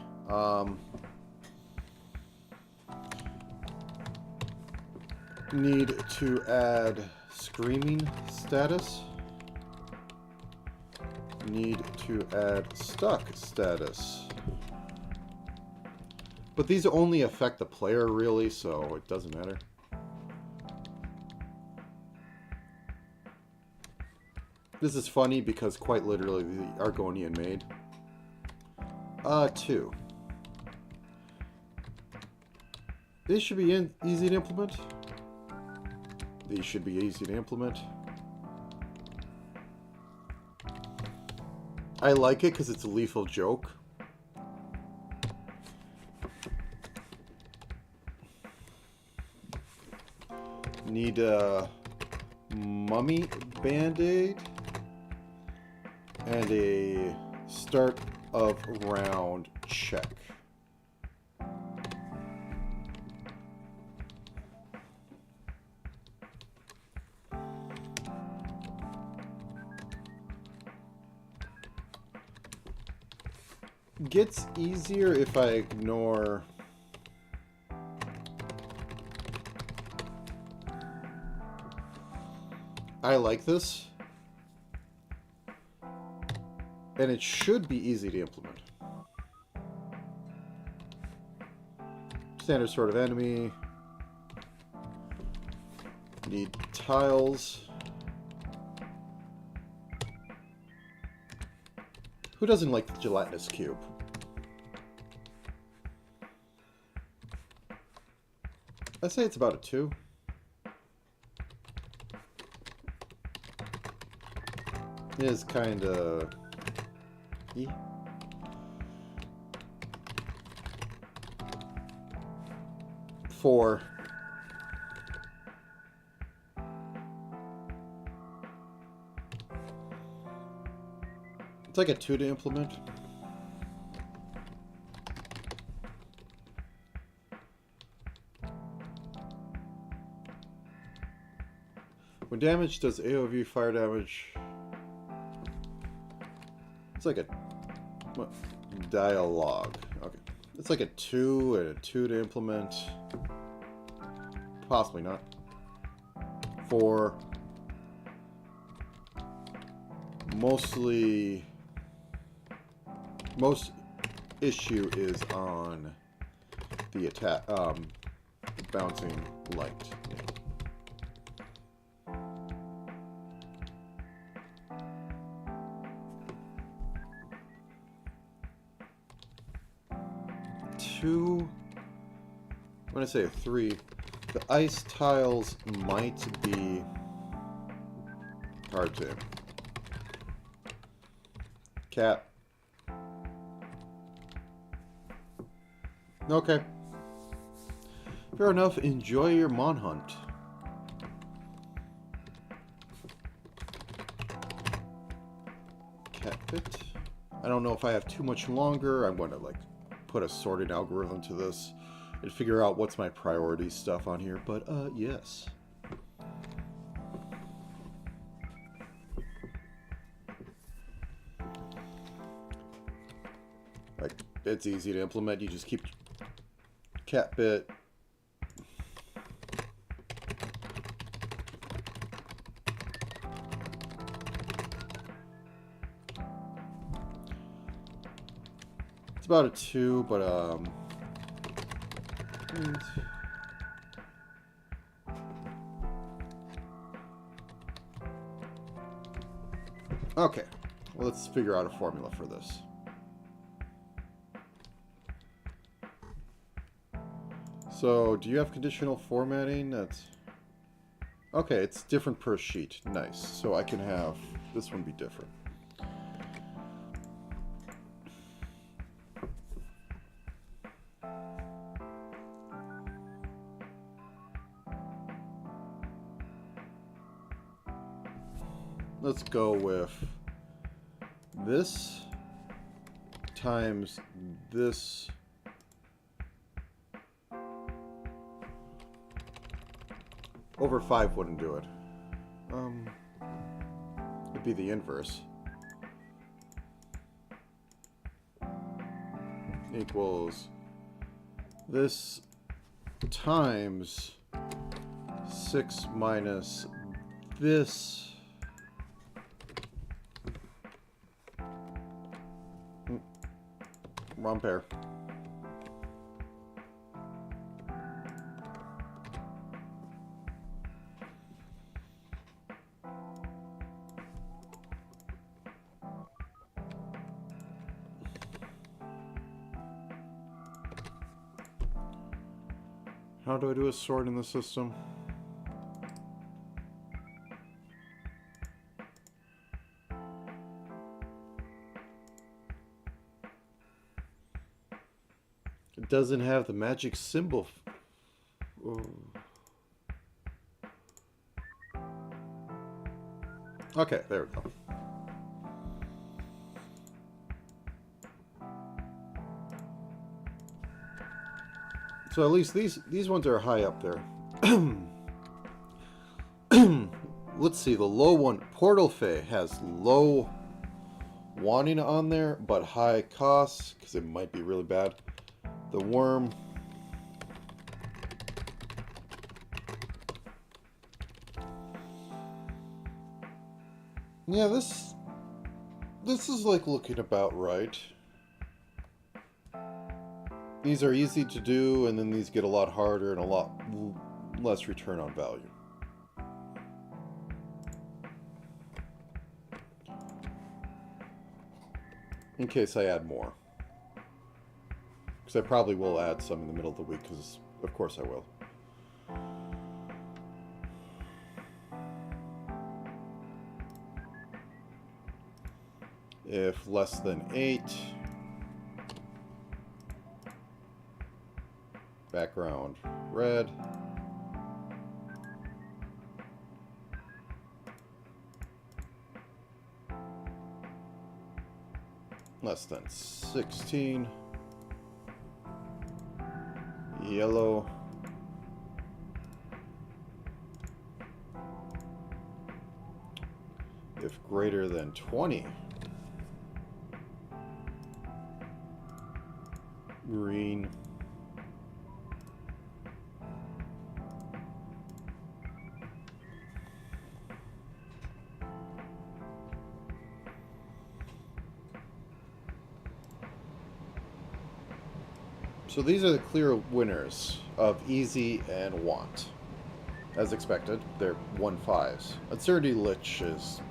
Need to add screaming status. Need to add stuck status. But these only affect the player, really, so it doesn't matter. This is funny because quite literally the Argonian made. 2. These should be easy to implement. These should be easy to implement. I like it because it's a lethal joke. Need a mummy band-aid and a start of round check. Gets easier if I ignore... I like this. And it should be easy to implement. Standard sort of enemy. Need tiles. Who doesn't like the gelatinous cube? I say it's about a 2. It is kind of... 4. It's like a 2 to implement. When damage does AoV fire damage, it's like a what? Dialogue. Okay, it's like a 2 and a 2 to implement. Possibly not. 4. Mostly. Most issue is on the attack, bouncing light. Two. When I say a 3, the ice tiles might be hard to. Cat. Okay. Fair enough. Enjoy your Mon Hunt. Cat pit. I don't know if I have too much longer. I'm going to like put a sorting algorithm to this and figure out what's my priority stuff on here. But yes. Like it's easy to implement. You just keep cat bit. It's about a 2, but okay. Well, let's figure out a formula for this. So, do you have conditional formatting? That's... Okay, it's different per sheet. Nice. So I can have this one be different. Let's go with this times this. Over 5 wouldn't do it. It'd be the inverse. Equals this times 6 minus this. Wrong pair. How do I do a sort in the system? It doesn't have the magic symbol. Okay, there we go. So at least these ones are high up there. Let's see, the low one, Portal Fay, has low wanting on there, but high costs, because it might be really bad. The worm. Yeah, this This is like looking about right. These are easy to do, and then these get a lot harder and a lot less return on value. In case I add more. Because I probably will add some in the middle of the week, because of course I will. If less than 8, background red. Less than 16, yellow. If greater than 20, green. So these are the clear winners of easy and want. As expected, they're 1/5s. Uncertainty Lich is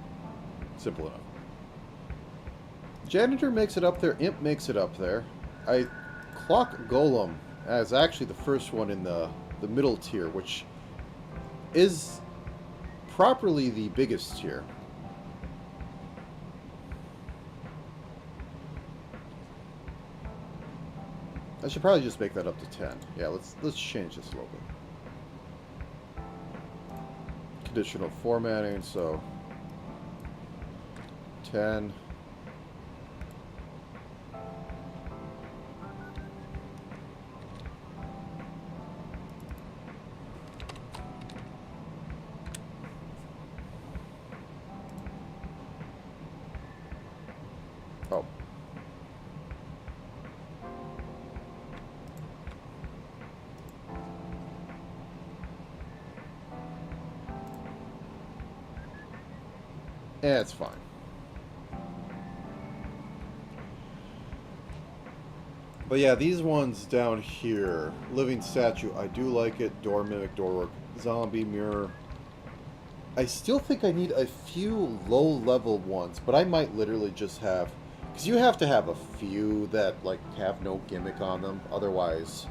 simple enough. Janitor makes it up there, Imp makes it up there. I clock Golem as actually the first one in the middle tier, which is properly the biggest tier. I should probably just make that up to 10. Yeah, let's change this a little bit. Conditional formatting, so 10. Oh. Yeah, it's fine. But yeah, these ones down here, Living Statue, I do like it. Door Mimic, Doorwork, Zombie, Mirror. I still think I need a few low-level ones, but I might literally just have... Because you have to have a few that, like, have no gimmick on them. Otherwise,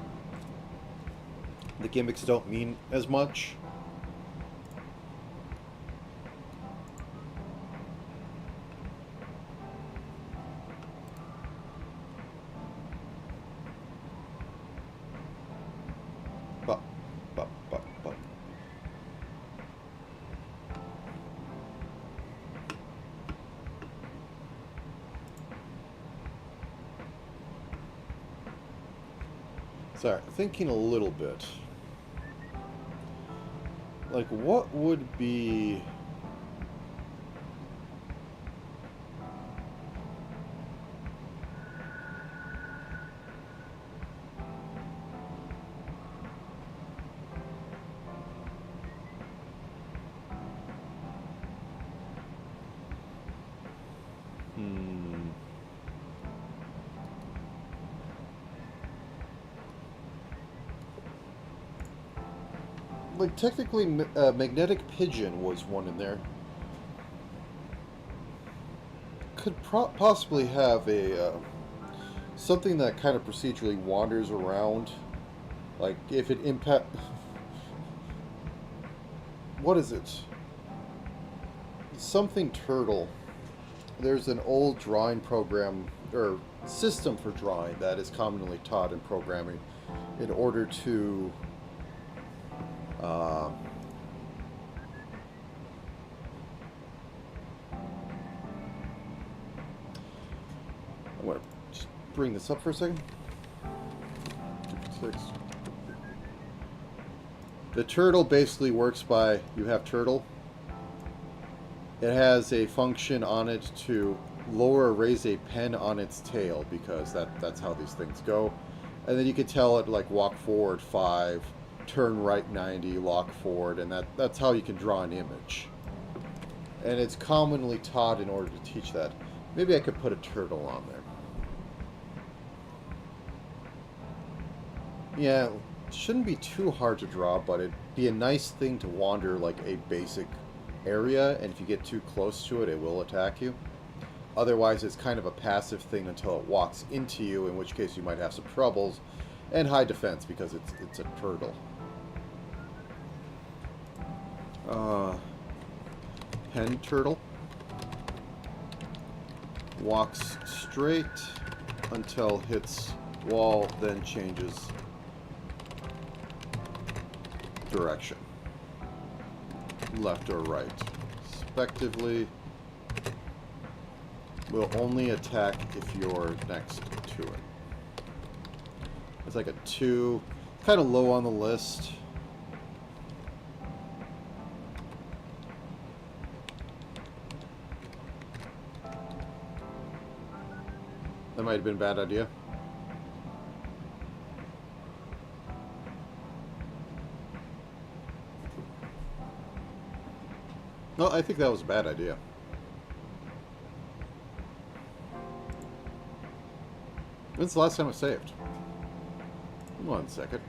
the gimmicks don't mean as much. Sorry, thinking a little bit. Like, what would be... Like, technically, Magnetic Pigeon was one in there. Could possibly have a something that kind of procedurally wanders around. Like, if it impact... What is it? Something turtle. There's an old drawing program, or system for drawing, that is commonly taught in programming in order to... I'm going to just bring this up for a second. 6. The turtle basically works by, you have turtle. It has a function on it to lower or raise a pen on its tail, because that's how these things go. And then you can tell it, like, walk forward 5, turn right 90, lock forward, and that's how you can draw an image. And it's commonly taught in order to teach that. Maybe I could put a turtle on there. Yeah, it shouldn't be too hard to draw, but it'd be a nice thing to wander like a basic area, and if you get too close to it, it will attack you. Otherwise, it's kind of a passive thing until it walks into you, in which case you might have some troubles, and high defense because it's a turtle. Pen turtle walks straight until hits wall, then changes direction, left or right, respectively. Will only attack if you're next to it. It's like a 2, kind of low on the list. That might have been a bad idea. No, I think that was a bad idea. When's the last time I saved? 1 second.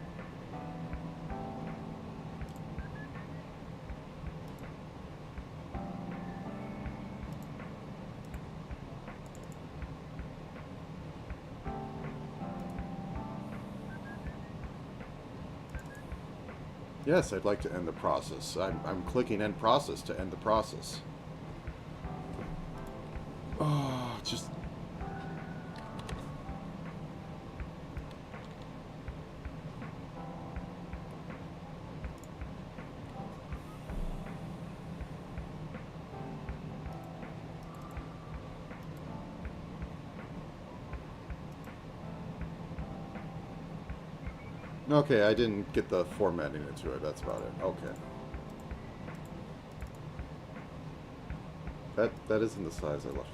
Yes, I'd like to end the process. I'm clicking end process to end the process. Oh, just... Okay, I didn't get the formatting into it. That's about it. Okay. That isn't the size I left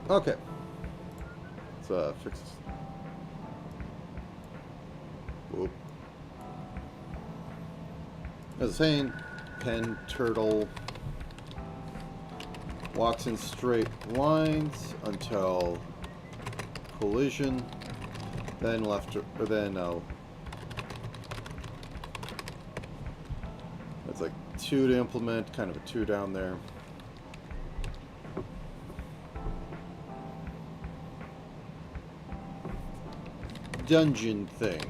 it. Okay. Let's fix this. Whoop. As I was saying, pen turtle walks in straight lines until collision, then left or then that's like 2 to implement, kind of a 2 down there. Dungeon thing.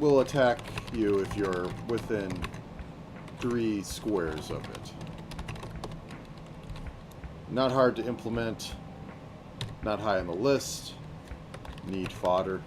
Will attack you if you're within 3 squares of it. Not hard to implement, not high on the list, need fodder.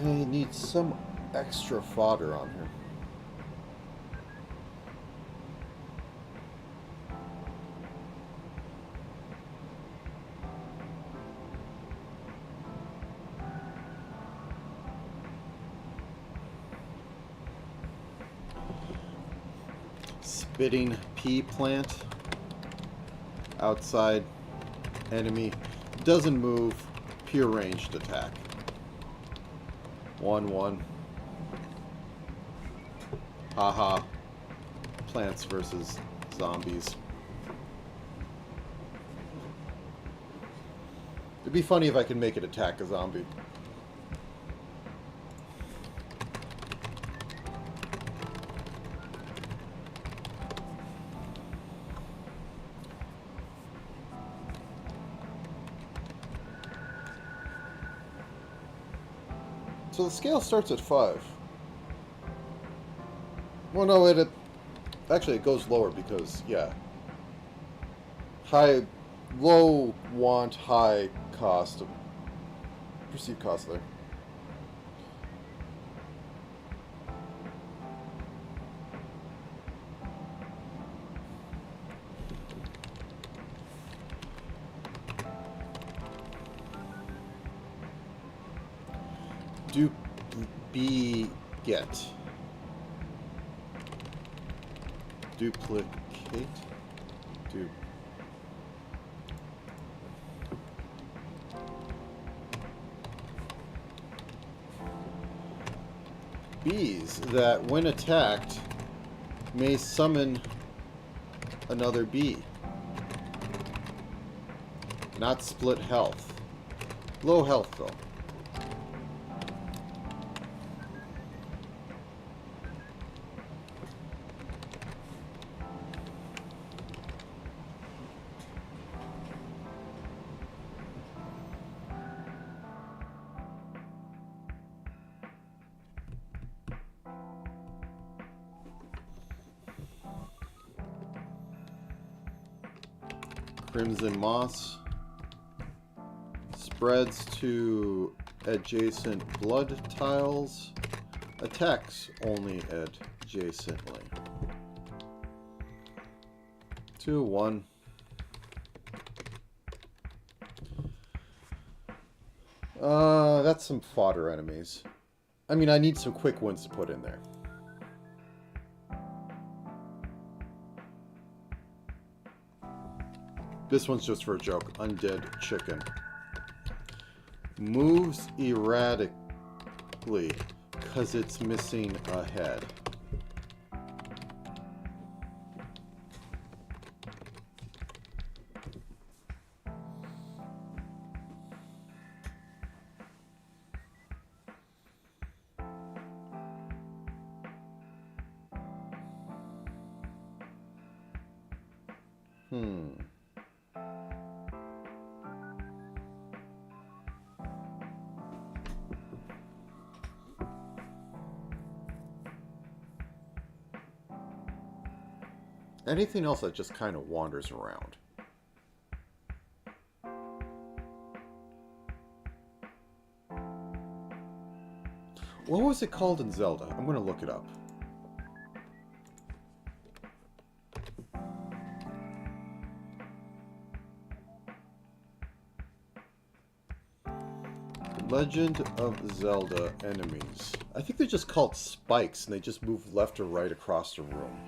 I need some extra fodder on here. Spitting pea plant. Outside enemy. Doesn't move. Pure ranged attack. 1/1. Haha. Plants versus zombies. It'd be funny if I could make it attack a zombie. So the scale starts at 5. Well, no, actually it goes lower because, yeah. Low want, high cost, perceived cost there. Get. Duplicate. Bees that, when attacked, may summon another bee. Not split health. Low health, though. Crimson moss spreads to adjacent blood tiles, attacks only adjacently. 2-1. That's some fodder enemies. I mean, I need some quick ones to put in there. This one's just for a joke. Undead chicken. Moves erratically because it's missing a head. Anything else that just kind of wanders around. What was it called in Zelda? I'm going to look it up. Legend of Zelda enemies. I think they're just called spikes, and they just move left or right across the room.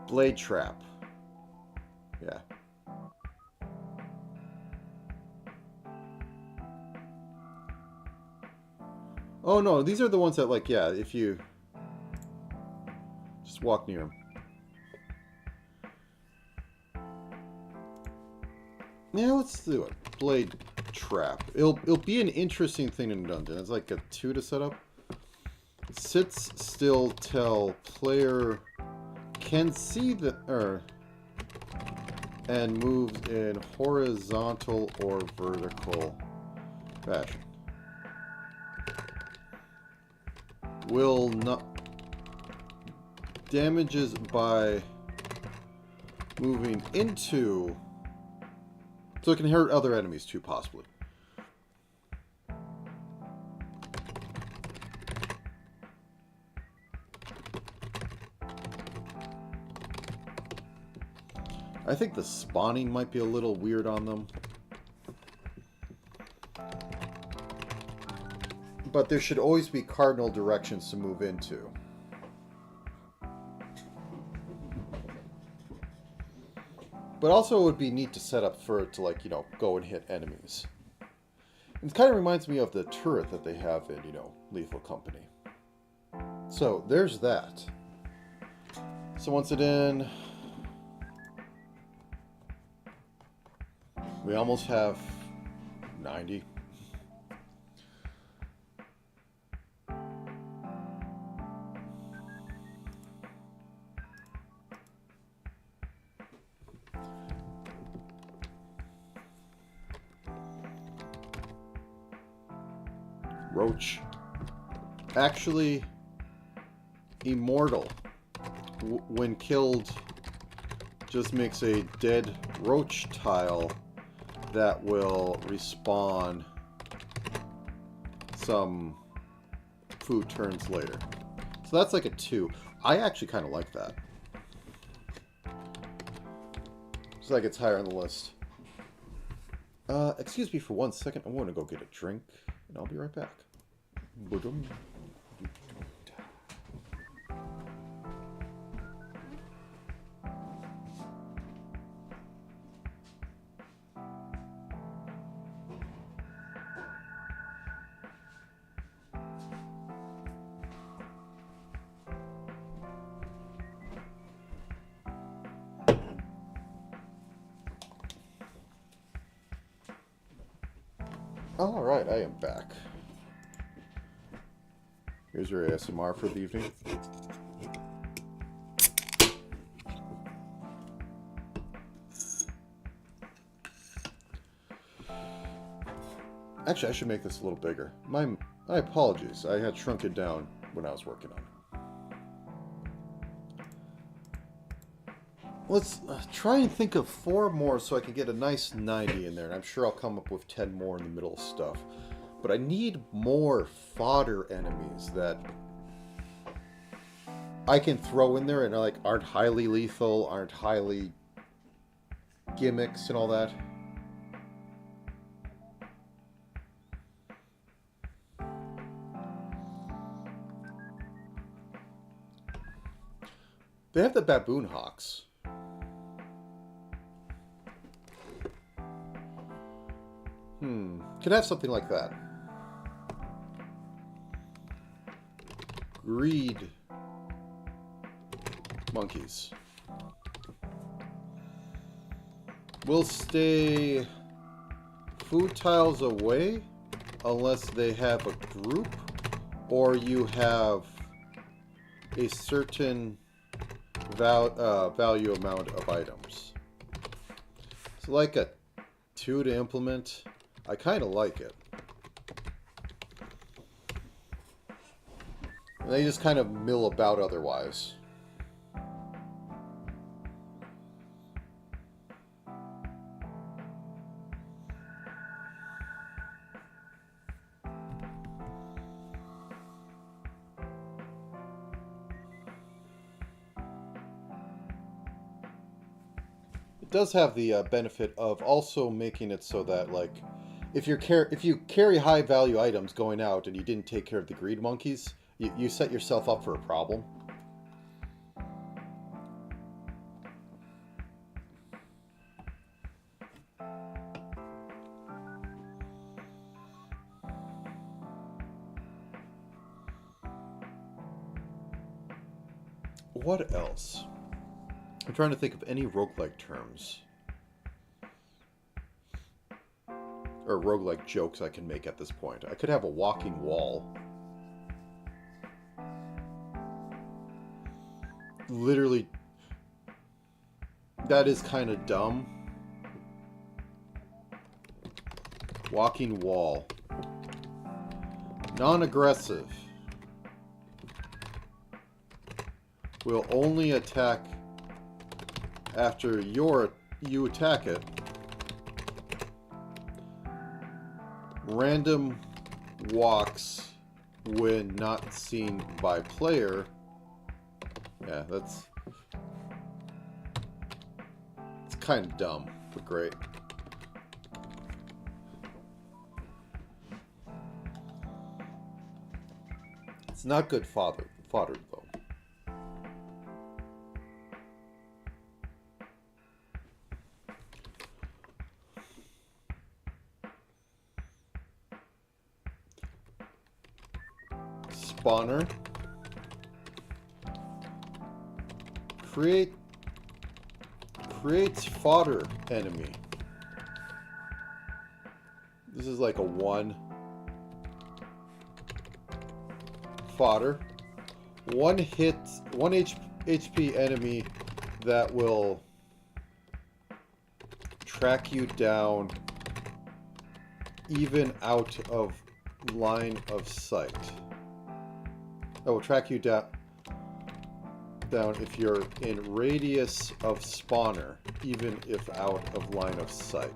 Blade trap. Yeah. Oh no, these are the ones that, like, yeah, if you just walk near them. Yeah, let's do it. Blade trap. It'll be an interesting thing in dungeon. It's like a 2 to set up. Sits still till player can see the and moves in horizontal or vertical fashion. Will not damages by moving into, so it can hurt other enemies too, possibly. I think the spawning might be a little weird on them. But there should always be cardinal directions to move into. But also it would be neat to set up for it to, like, you know, go and hit enemies. It kind of reminds me of the turret that they have in, you know, Lethal Company. So, there's that. So once it in... We almost have 90. Roach. Actually, immortal. When killed, just makes a dead roach tile that will respawn some food turns later. So that's like a 2. I actually kind of like that. It's like it's higher on the list. Excuse me for 1 second. I want to go get a drink, and I'll be right back. Boom. Alright, I am back. Here's your ASMR for the evening. Actually, I should make this a little bigger. My apologies. I had shrunk it down when I was working on it. Let's try and think of 4 more so I can get a nice 90 in there. And I'm sure I'll come up with 10 more in the middle stuff. But I need more fodder enemies that I can throw in there and like aren't highly lethal, aren't highly gimmicks and all that. They have the baboon hawks. Could have something like that. Greed monkeys. Will stay food tiles away unless they have a group or you have a certain value amount of items. So like a 2 to implement. I kind of like it. And they just kind of mill about otherwise. It does have the benefit of also making it so that, like, if you carry high value items going out and you didn't take care of the greed monkeys, you set yourself up for a problem. What else? I'm trying to think of any roguelike terms. Or roguelike jokes I can make at this point. I could have a walking wall. Literally, that is kind of dumb. Walking wall. Non-aggressive. Will only attack after you attack it. Random walks when not seen by player. Yeah, it's kind of dumb, but great. It's not good fodder though. Spawner. Creates fodder enemy. This is like a 1 fodder. 1 hit, 1 HP enemy that will track you down even out of line of sight. That will track you down if you're in radius of spawner, even if out of line of sight.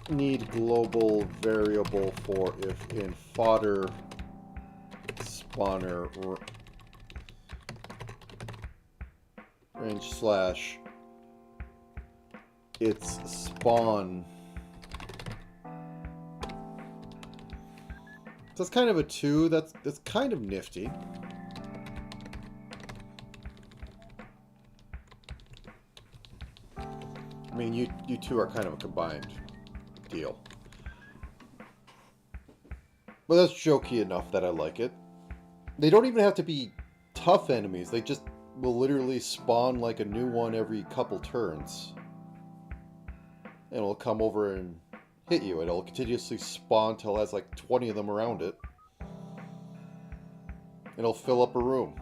Need global variable for if in fodder spawner range slash its spawn. So that's kind of a 2. That's kind of nifty. I mean, you two are kind of a combined deal. But that's jokey enough that I like it. They don't even have to be tough enemies. They just will literally spawn like a new one every couple turns. And it'll come over and hit you. It'll continuously spawn till it has like 20 of them around it. It'll fill up a room.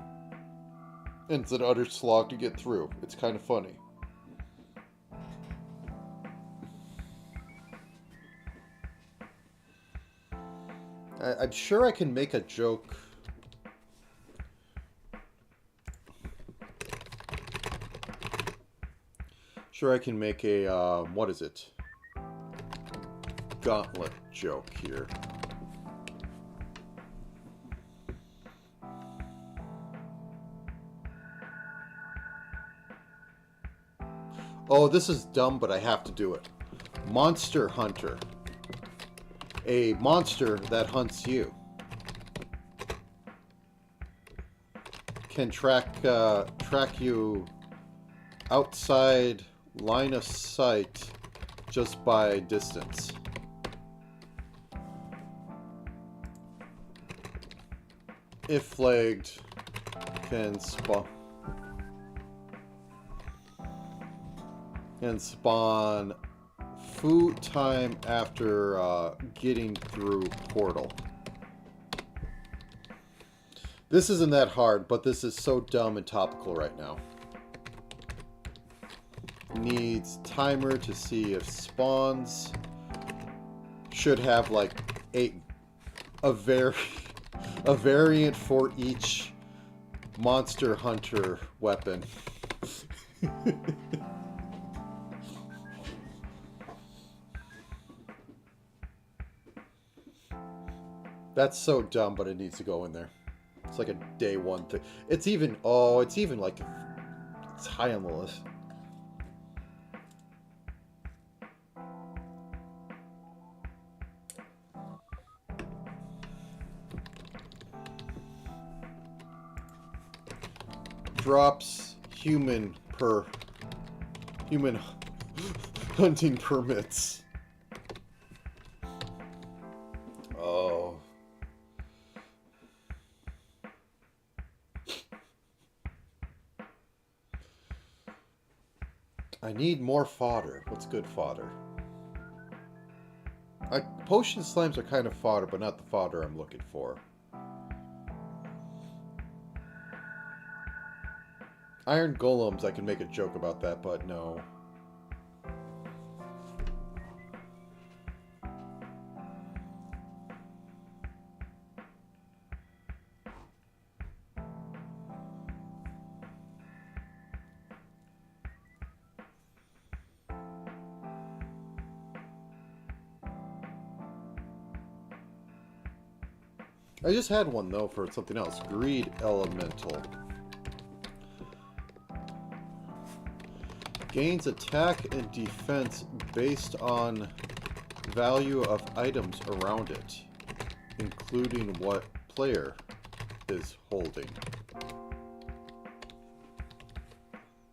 And it's an utter slog to get through. It's kind of funny. I'm sure I can make a joke. Sure I can make a, what is it? Gauntlet joke here. Oh, this is dumb, but I have to do it. Monster Hunter. A monster that hunts you. Can track you outside line of sight just by distance. If flagged, can spawn food time after getting through portal. This isn't that hard, but this is so dumb and topical right now. Needs timer to see if spawns. Should have like a variant for each Monster Hunter weapon. That's so dumb, but it needs to go in there. It's like a day one thing. It's even like, it's high on the list. Drops human hunting permits. Oh. I need more fodder. What's good fodder? Potion slimes are kind of fodder, but not the fodder I'm looking for. Iron golems, I can make a joke about that, but no. I just had one, though, for something else. Greed Elemental. Gains attack and defense based on value of items around it, including what player is holding.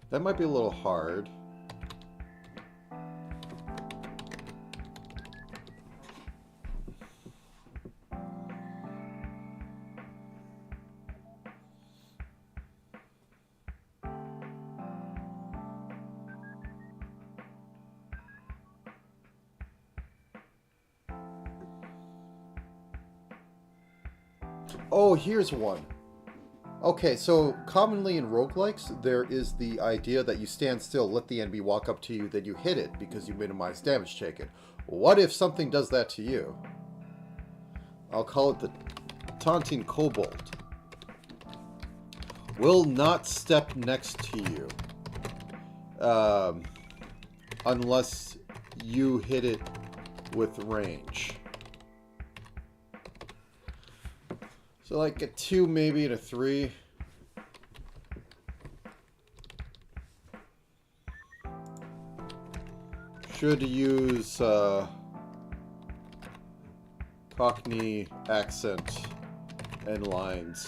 That might be a little hard. Oh, here's one. Okay, so commonly in roguelikes, there is the idea that you stand still, let the enemy walk up to you, then you hit it because you minimize damage taken. What if something does that to you? I'll call it the Taunting Kobold. Will not step next to you. Unless you hit it with range. So like a 2 maybe and a 3. Should use Cockney accent and lines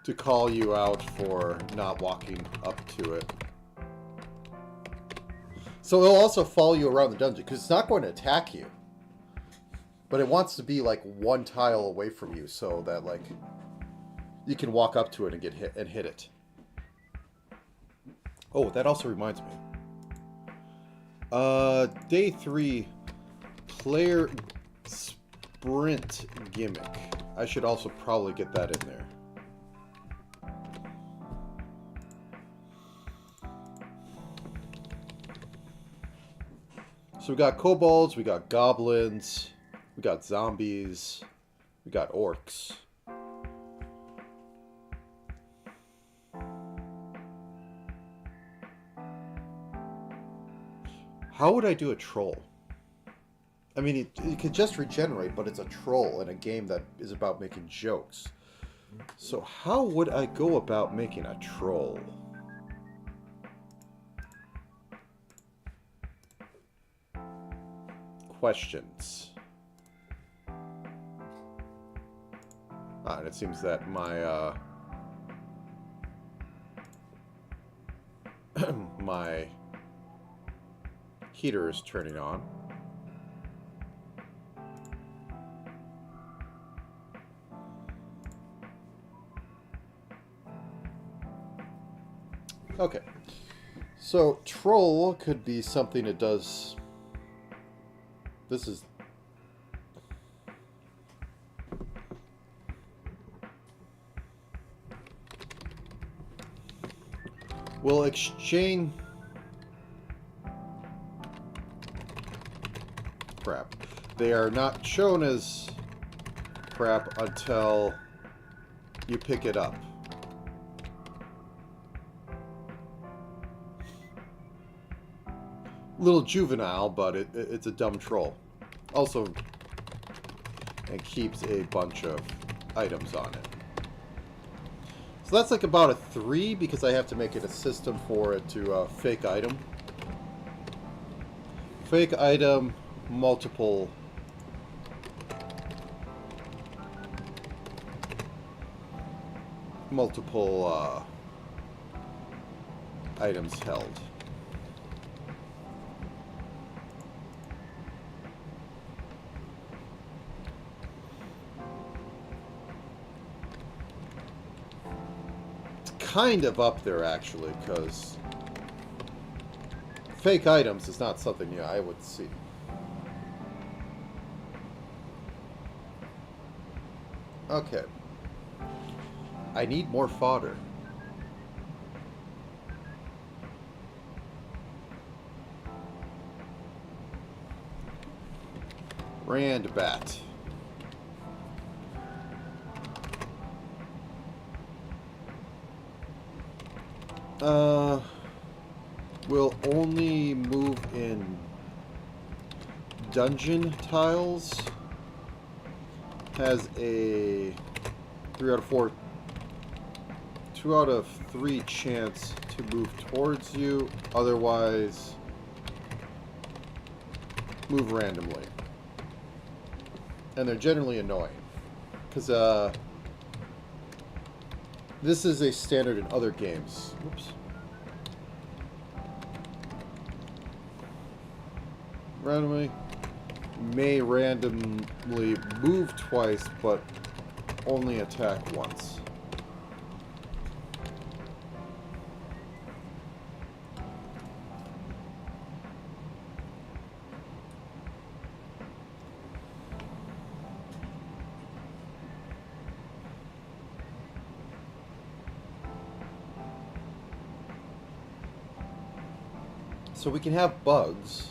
to call you out for not walking up to it. So it'll also follow you around the dungeon, because it's not going to attack you. But it wants to be like one tile away from you, so that like you can walk up to it and get hit and hit it. Oh, that also reminds me. Day 3 player sprint gimmick. I should also probably get that in there. So we got kobolds, we got goblins, we got zombies, we got orcs. How would I do a troll? I mean, it could just regenerate, but it's a troll in a game that is about making jokes. So how would I go about making a troll? Questions. And it seems that my my heater is turning on. Okay, so troll could be something that does. This is. We'll exchange. Crap. They are not shown as crap until you pick it up. Little juvenile, but it's a dumb troll. Also, it keeps a bunch of items on it. So that's like about a 3 because I have to make it a system for it to fake item. Fake item, multiple items held. Kind of up there actually, because fake items is not something I would see. Okay. I need more fodder. Randbat. Will only move in dungeon tiles. Has a 3 out of 4, 2 out of 3 chance to move towards you. Otherwise, move randomly. And they're generally annoying. Because, this is a standard in other games. Whoops. Randomly. May randomly move twice, but only attack once. So we can have bugs.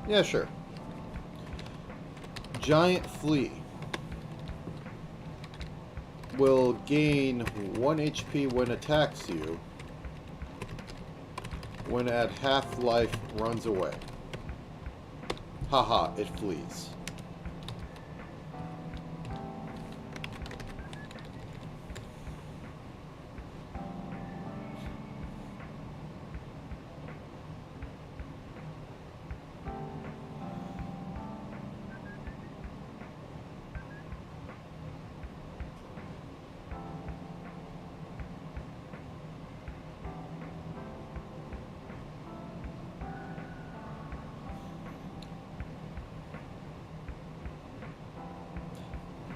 Yeah, sure. Giant flea will gain 1 HP when attacks you. When at half life runs away. Haha, it flees.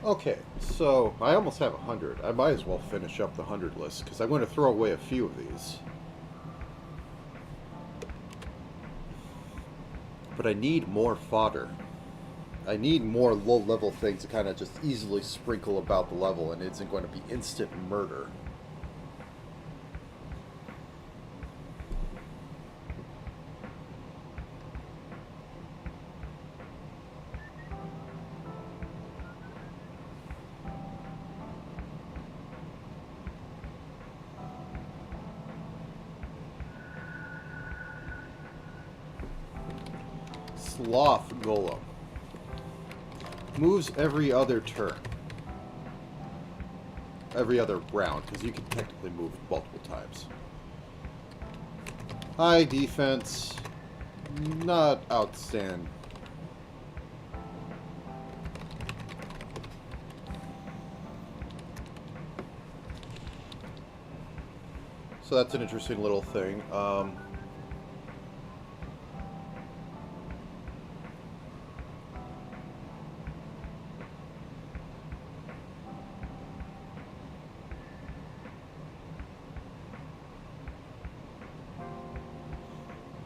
Okay, so I almost have 100. I might as well finish up the 100 list, because I'm going to throw away a few of these. But I need more fodder. I need more low-level things to kind of just easily sprinkle about the level, and it isn't going to be instant murder. Sloth Golem. Moves every other turn. Every other round, because you can technically move multiple times. High defense. Not outstanding. So that's an interesting little thing.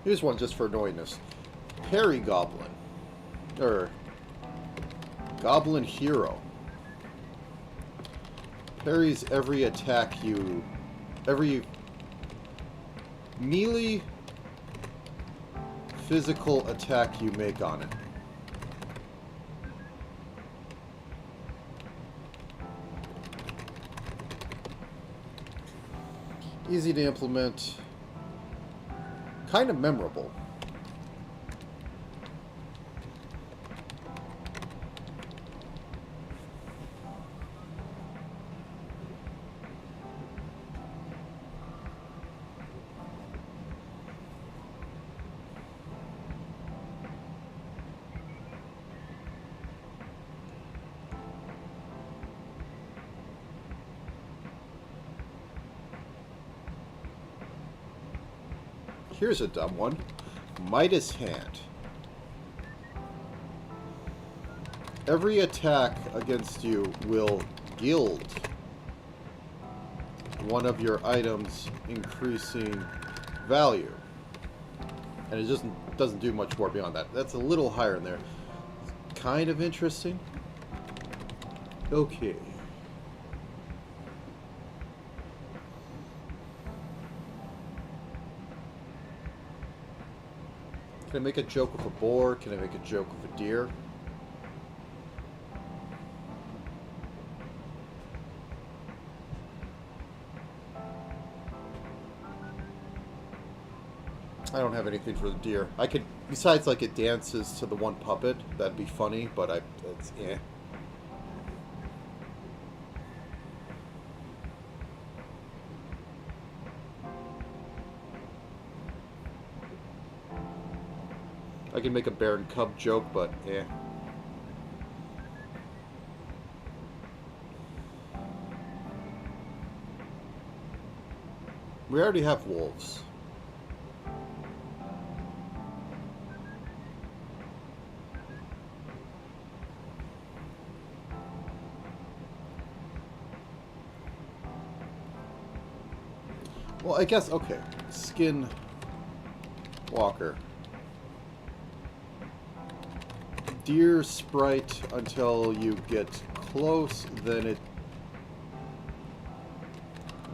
Here's one just for annoyingness. Parry Goblin. Goblin Hero. Parries every attack you... Every melee physical attack you make on it. Easy to implement. Kind of memorable. Here's a dumb one. Midas Hand. Every attack against you will gild one of your items, increasing value. And it just doesn't do much more beyond that. That's a little higher in there. It's kind of interesting. Okay. Can I make a joke of a boar? Can I make a joke of a deer? I don't have anything for the deer. I could, besides like it dances to the one puppet, that'd be funny, but it's eh. I can make a bear and cub joke, but eh. We already have wolves. Well, I guess, okay. Skin Walker. Deer sprite until you get close, then it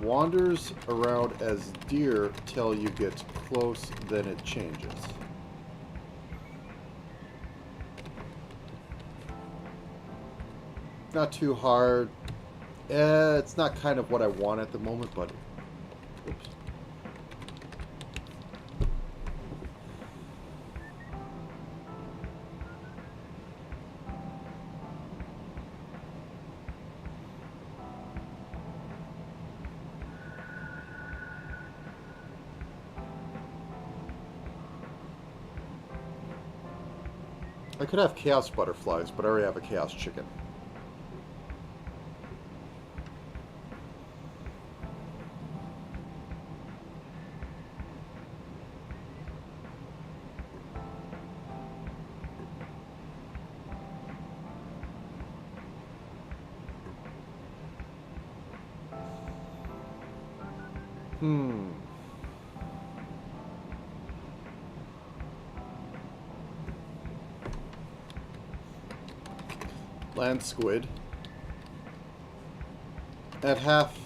wanders around as deer till you get close, then it changes. Not too hard. It's not kind of what I want at the moment, but oops. I could have chaos butterflies, but I already have a chaos chicken. Hmm. Land squid. At half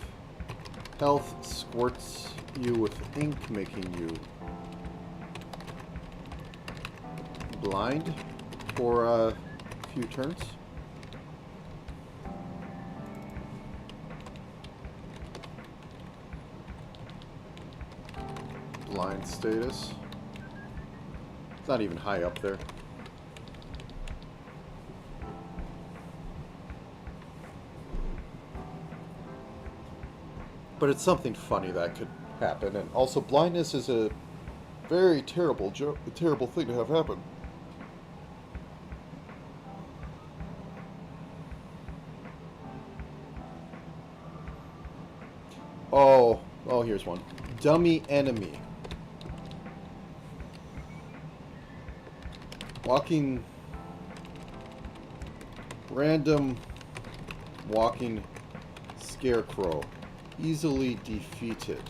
health, squirts you with ink, making you blind for a few turns. Blind status. It's not even high up there. But it's something funny that could happen, and also blindness is a very terrible terrible thing to have happen. Oh, here's one. Dummy enemy. Walking, random walking scarecrow. Easily defeated.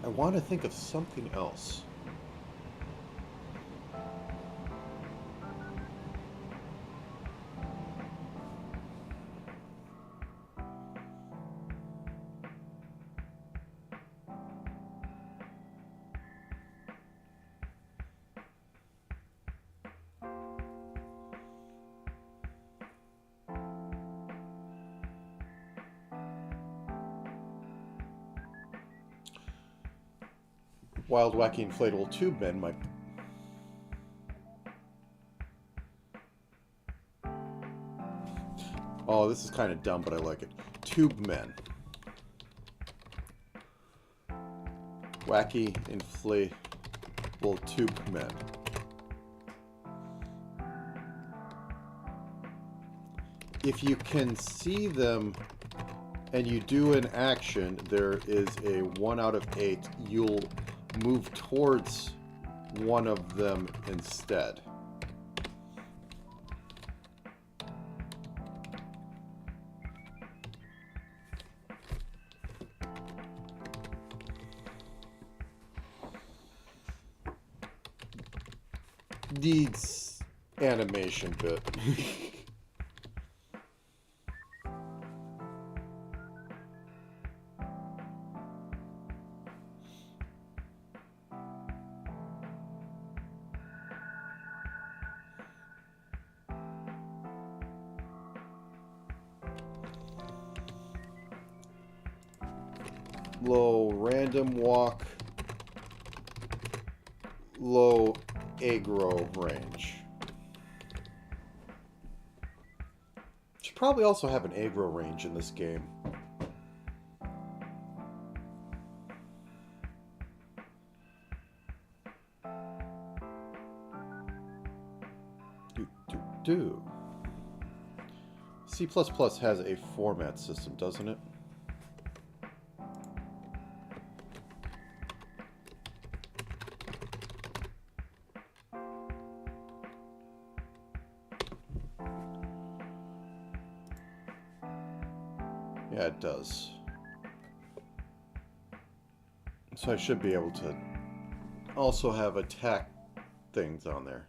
I want to think of something else. Wild Wacky Inflatable Tube Men might... Oh, this is kind of dumb, but I like it. Tube Men. Wacky Inflatable Tube Men. If you can see them and you do an action, there is a 1 out of 8. You'll move towards one of them instead. Needs animation bit. Low random walk, low aggro range. Should probably also have an aggro range in this game. Do. C++ has a format system, doesn't it? Yeah, it does. So I should be able to also have attack things on there.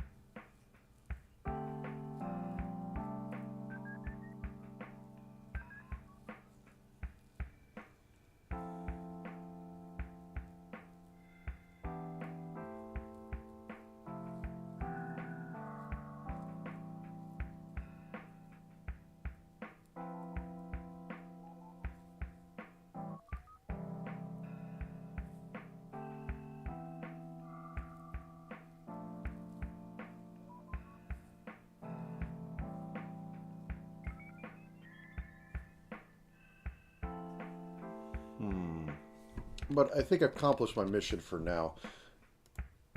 But I think I've accomplished my mission for now.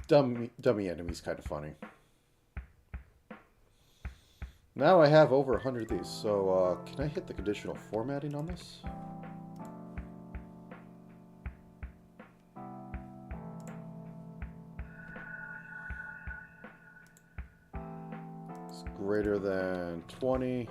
Dummy enemies kind of funny. Now I have over 100 of these, so can I hit the conditional formatting on this? It's greater than 20.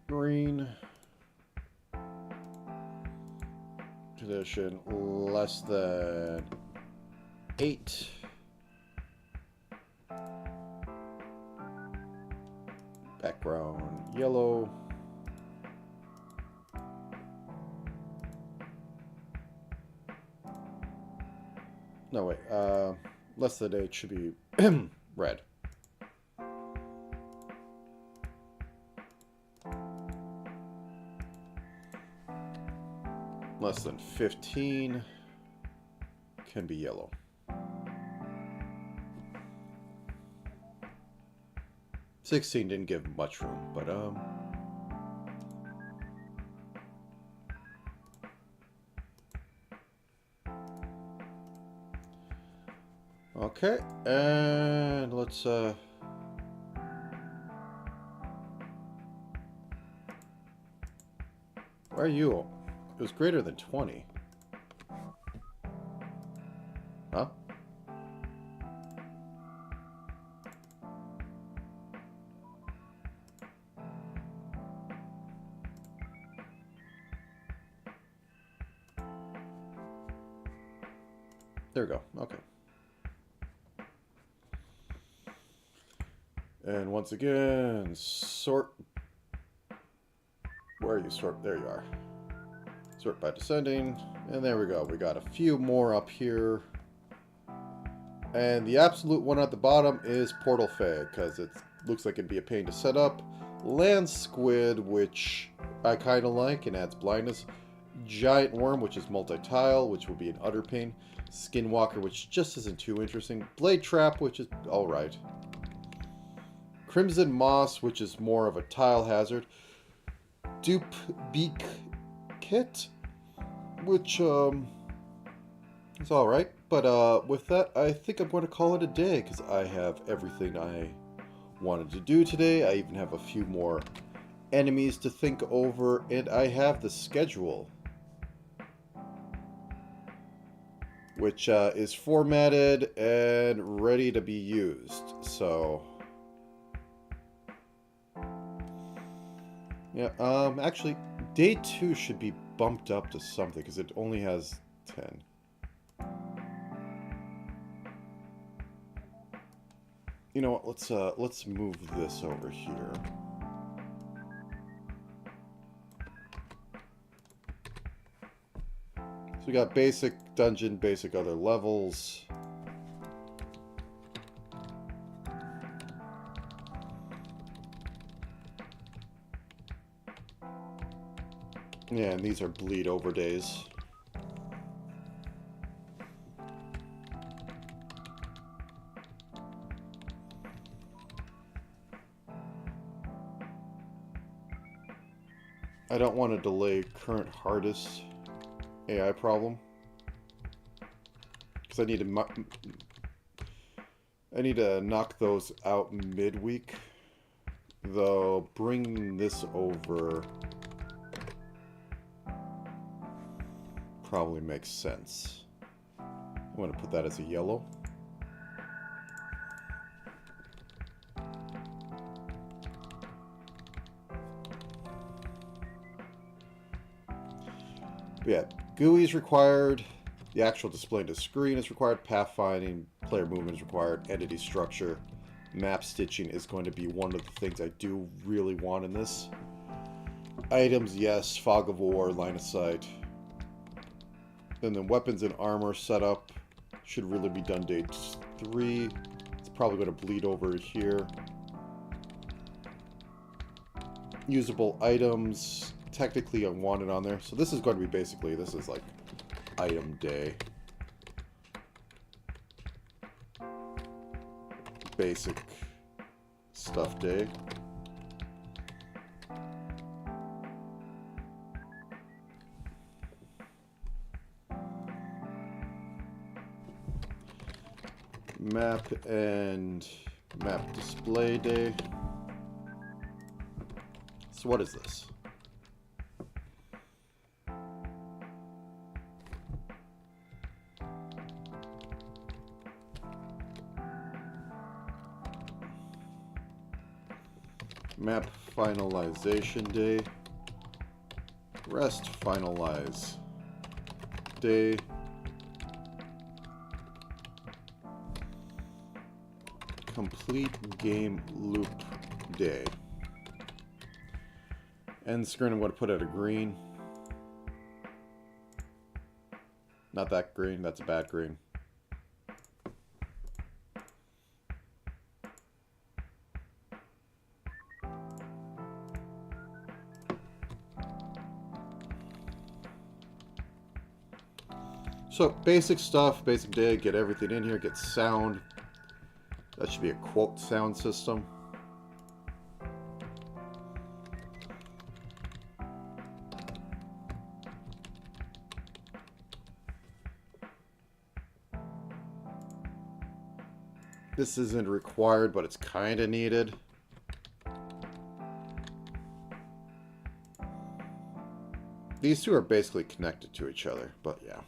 Green. Condition less than 8. Background yellow. No, wait. Less than 8 should be red. Less than 15 can be yellow. $16 didn't give much room, but okay, and let's where are you? It was greater than 20. Huh? There we go. Okay. And once again, sort. Where are you? Sort. There you are. Sort by descending. And there we go. We got a few more up here. And the absolute one at the bottom is Portal Fag, because it looks like it'd be a pain to set up. Land Squid, which I kind of like and adds blindness. Giant Worm, which is multi-tile, which will be an utter pain. Skinwalker, which just isn't too interesting. Blade Trap, which is alright. Crimson Moss, which is more of a tile hazard. Dupe Beak Kit, which is alright. But with that, I think I'm going to call it a day, because I have everything I wanted to do today. I even have a few more enemies to think over, and I have the schedule, which is formatted and ready to be used. So yeah, actually, day 2 should be bumped up to something, because it only has 10. You know what, let's move this over here. So we got basic dungeon, basic other levels. Yeah, and these are bleed over days. I don't want to delay current hardest AI problem, because I need to knock those out midweek. Though bringing this over probably makes sense. I'm going to put that as a yellow. But yeah, GUI is required. The actual display to screen is required. Pathfinding, player movement is required. Entity structure, map stitching is going to be one of the things I do really want in this. Items, yes. Fog of War, line of sight. Then the weapons and armor setup should really be done day 3. It's probably going to bleed over here. Usable items. Technically, I want it on there. So this is going to be basically, this is like item day. basic stuff day. Map and map display day. So what is this? Map finalization day. Rest finalize day. Complete game loop day. End screen, I'm going to put it a green. Not that green, that's a bad green. So basic stuff, basic day, get everything in here, get sound. That should be a quote sound system. This isn't required, but it's kind of needed. These two are basically connected to each other, but yeah.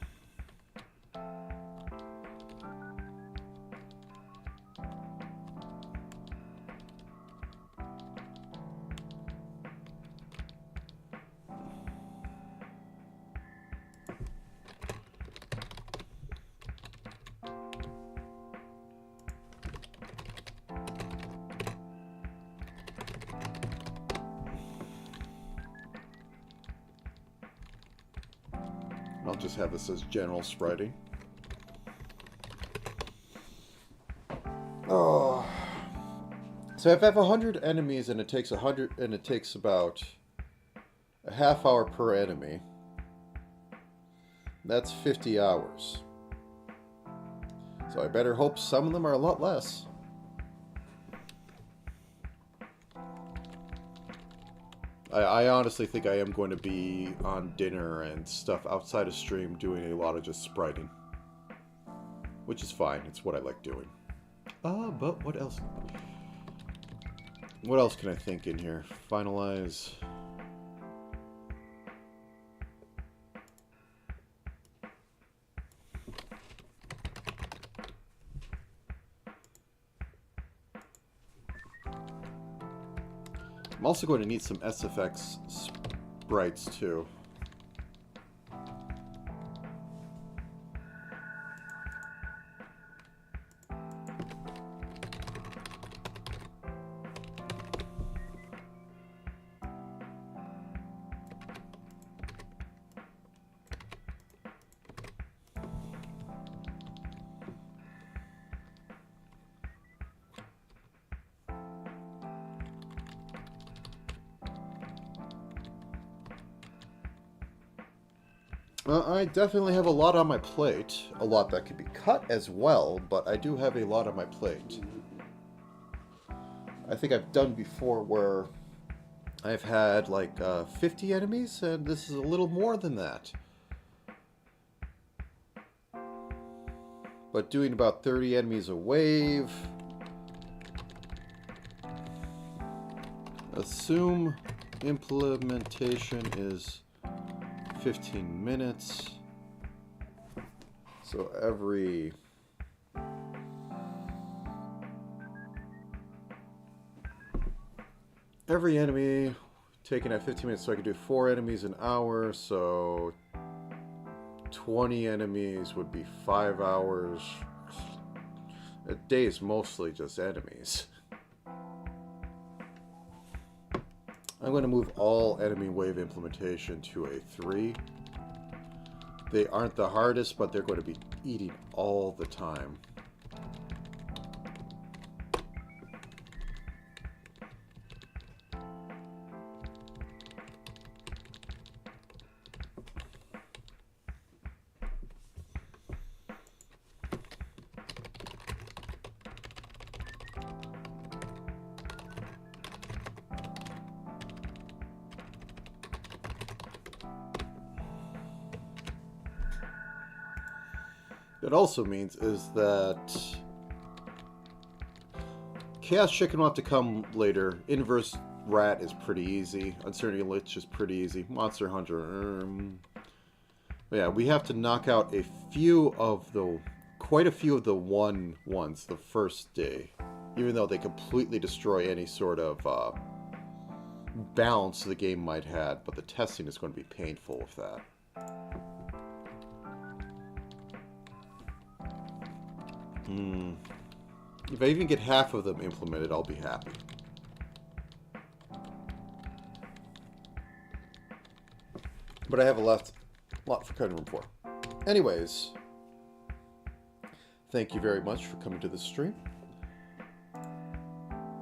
I'll just have this as general spriting. Oh. So if I have 100 enemies and it takes about a half hour per enemy, that's 50 hours. So I better hope some of them are a lot less. I honestly think I am going to be on dinner and stuff outside of stream doing a lot of just spriting. Which is fine, it's what I like doing. But what else? What else can I think in here? Finalize. I'm also going to need some SFX sprites too. I definitely have a lot on my plate. A lot that could be cut as well, but I do have a lot on my plate. I think I've done before where I've had like 50 enemies, and this is a little more than that. But doing about 30 enemies a wave. Assume implementation is 15 minutes. So every enemy taken at 15 minutes, so I could do 4 enemies an hour, so 20 enemies would be 5 hours. A day is mostly just enemies. I'm going to move all enemy wave implementation to a 3. They aren't the hardest, but they're going to be eating all the time. It also means is that Chaos Chicken will have to come later. Inverse Rat is pretty easy. Uncertainty Lich is pretty easy. Monster Hunter. Yeah, we have to knock out quite a few of the ones the first day. Even though they completely destroy any sort of balance the game might have. But the testing is going to be painful with that. If I even get half of them implemented, I'll be happy. But I have a lot for cutting room for. Anyways, thank you very much for coming to the stream.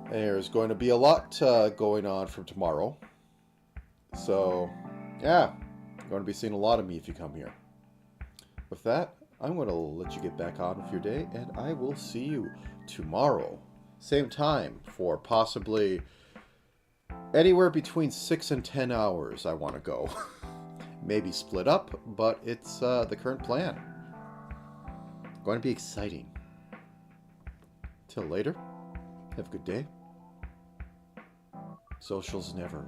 There's going to be a lot going on from tomorrow. So, yeah, you're going to be seeing a lot of me if you come here. With that, I'm going to let you get back on with your day, and I will see you tomorrow. Same time for possibly anywhere between 6 and 10 hours I want to go. Maybe split up, but it's the current plan. Going to be exciting. Till later, have a good day. Socials never.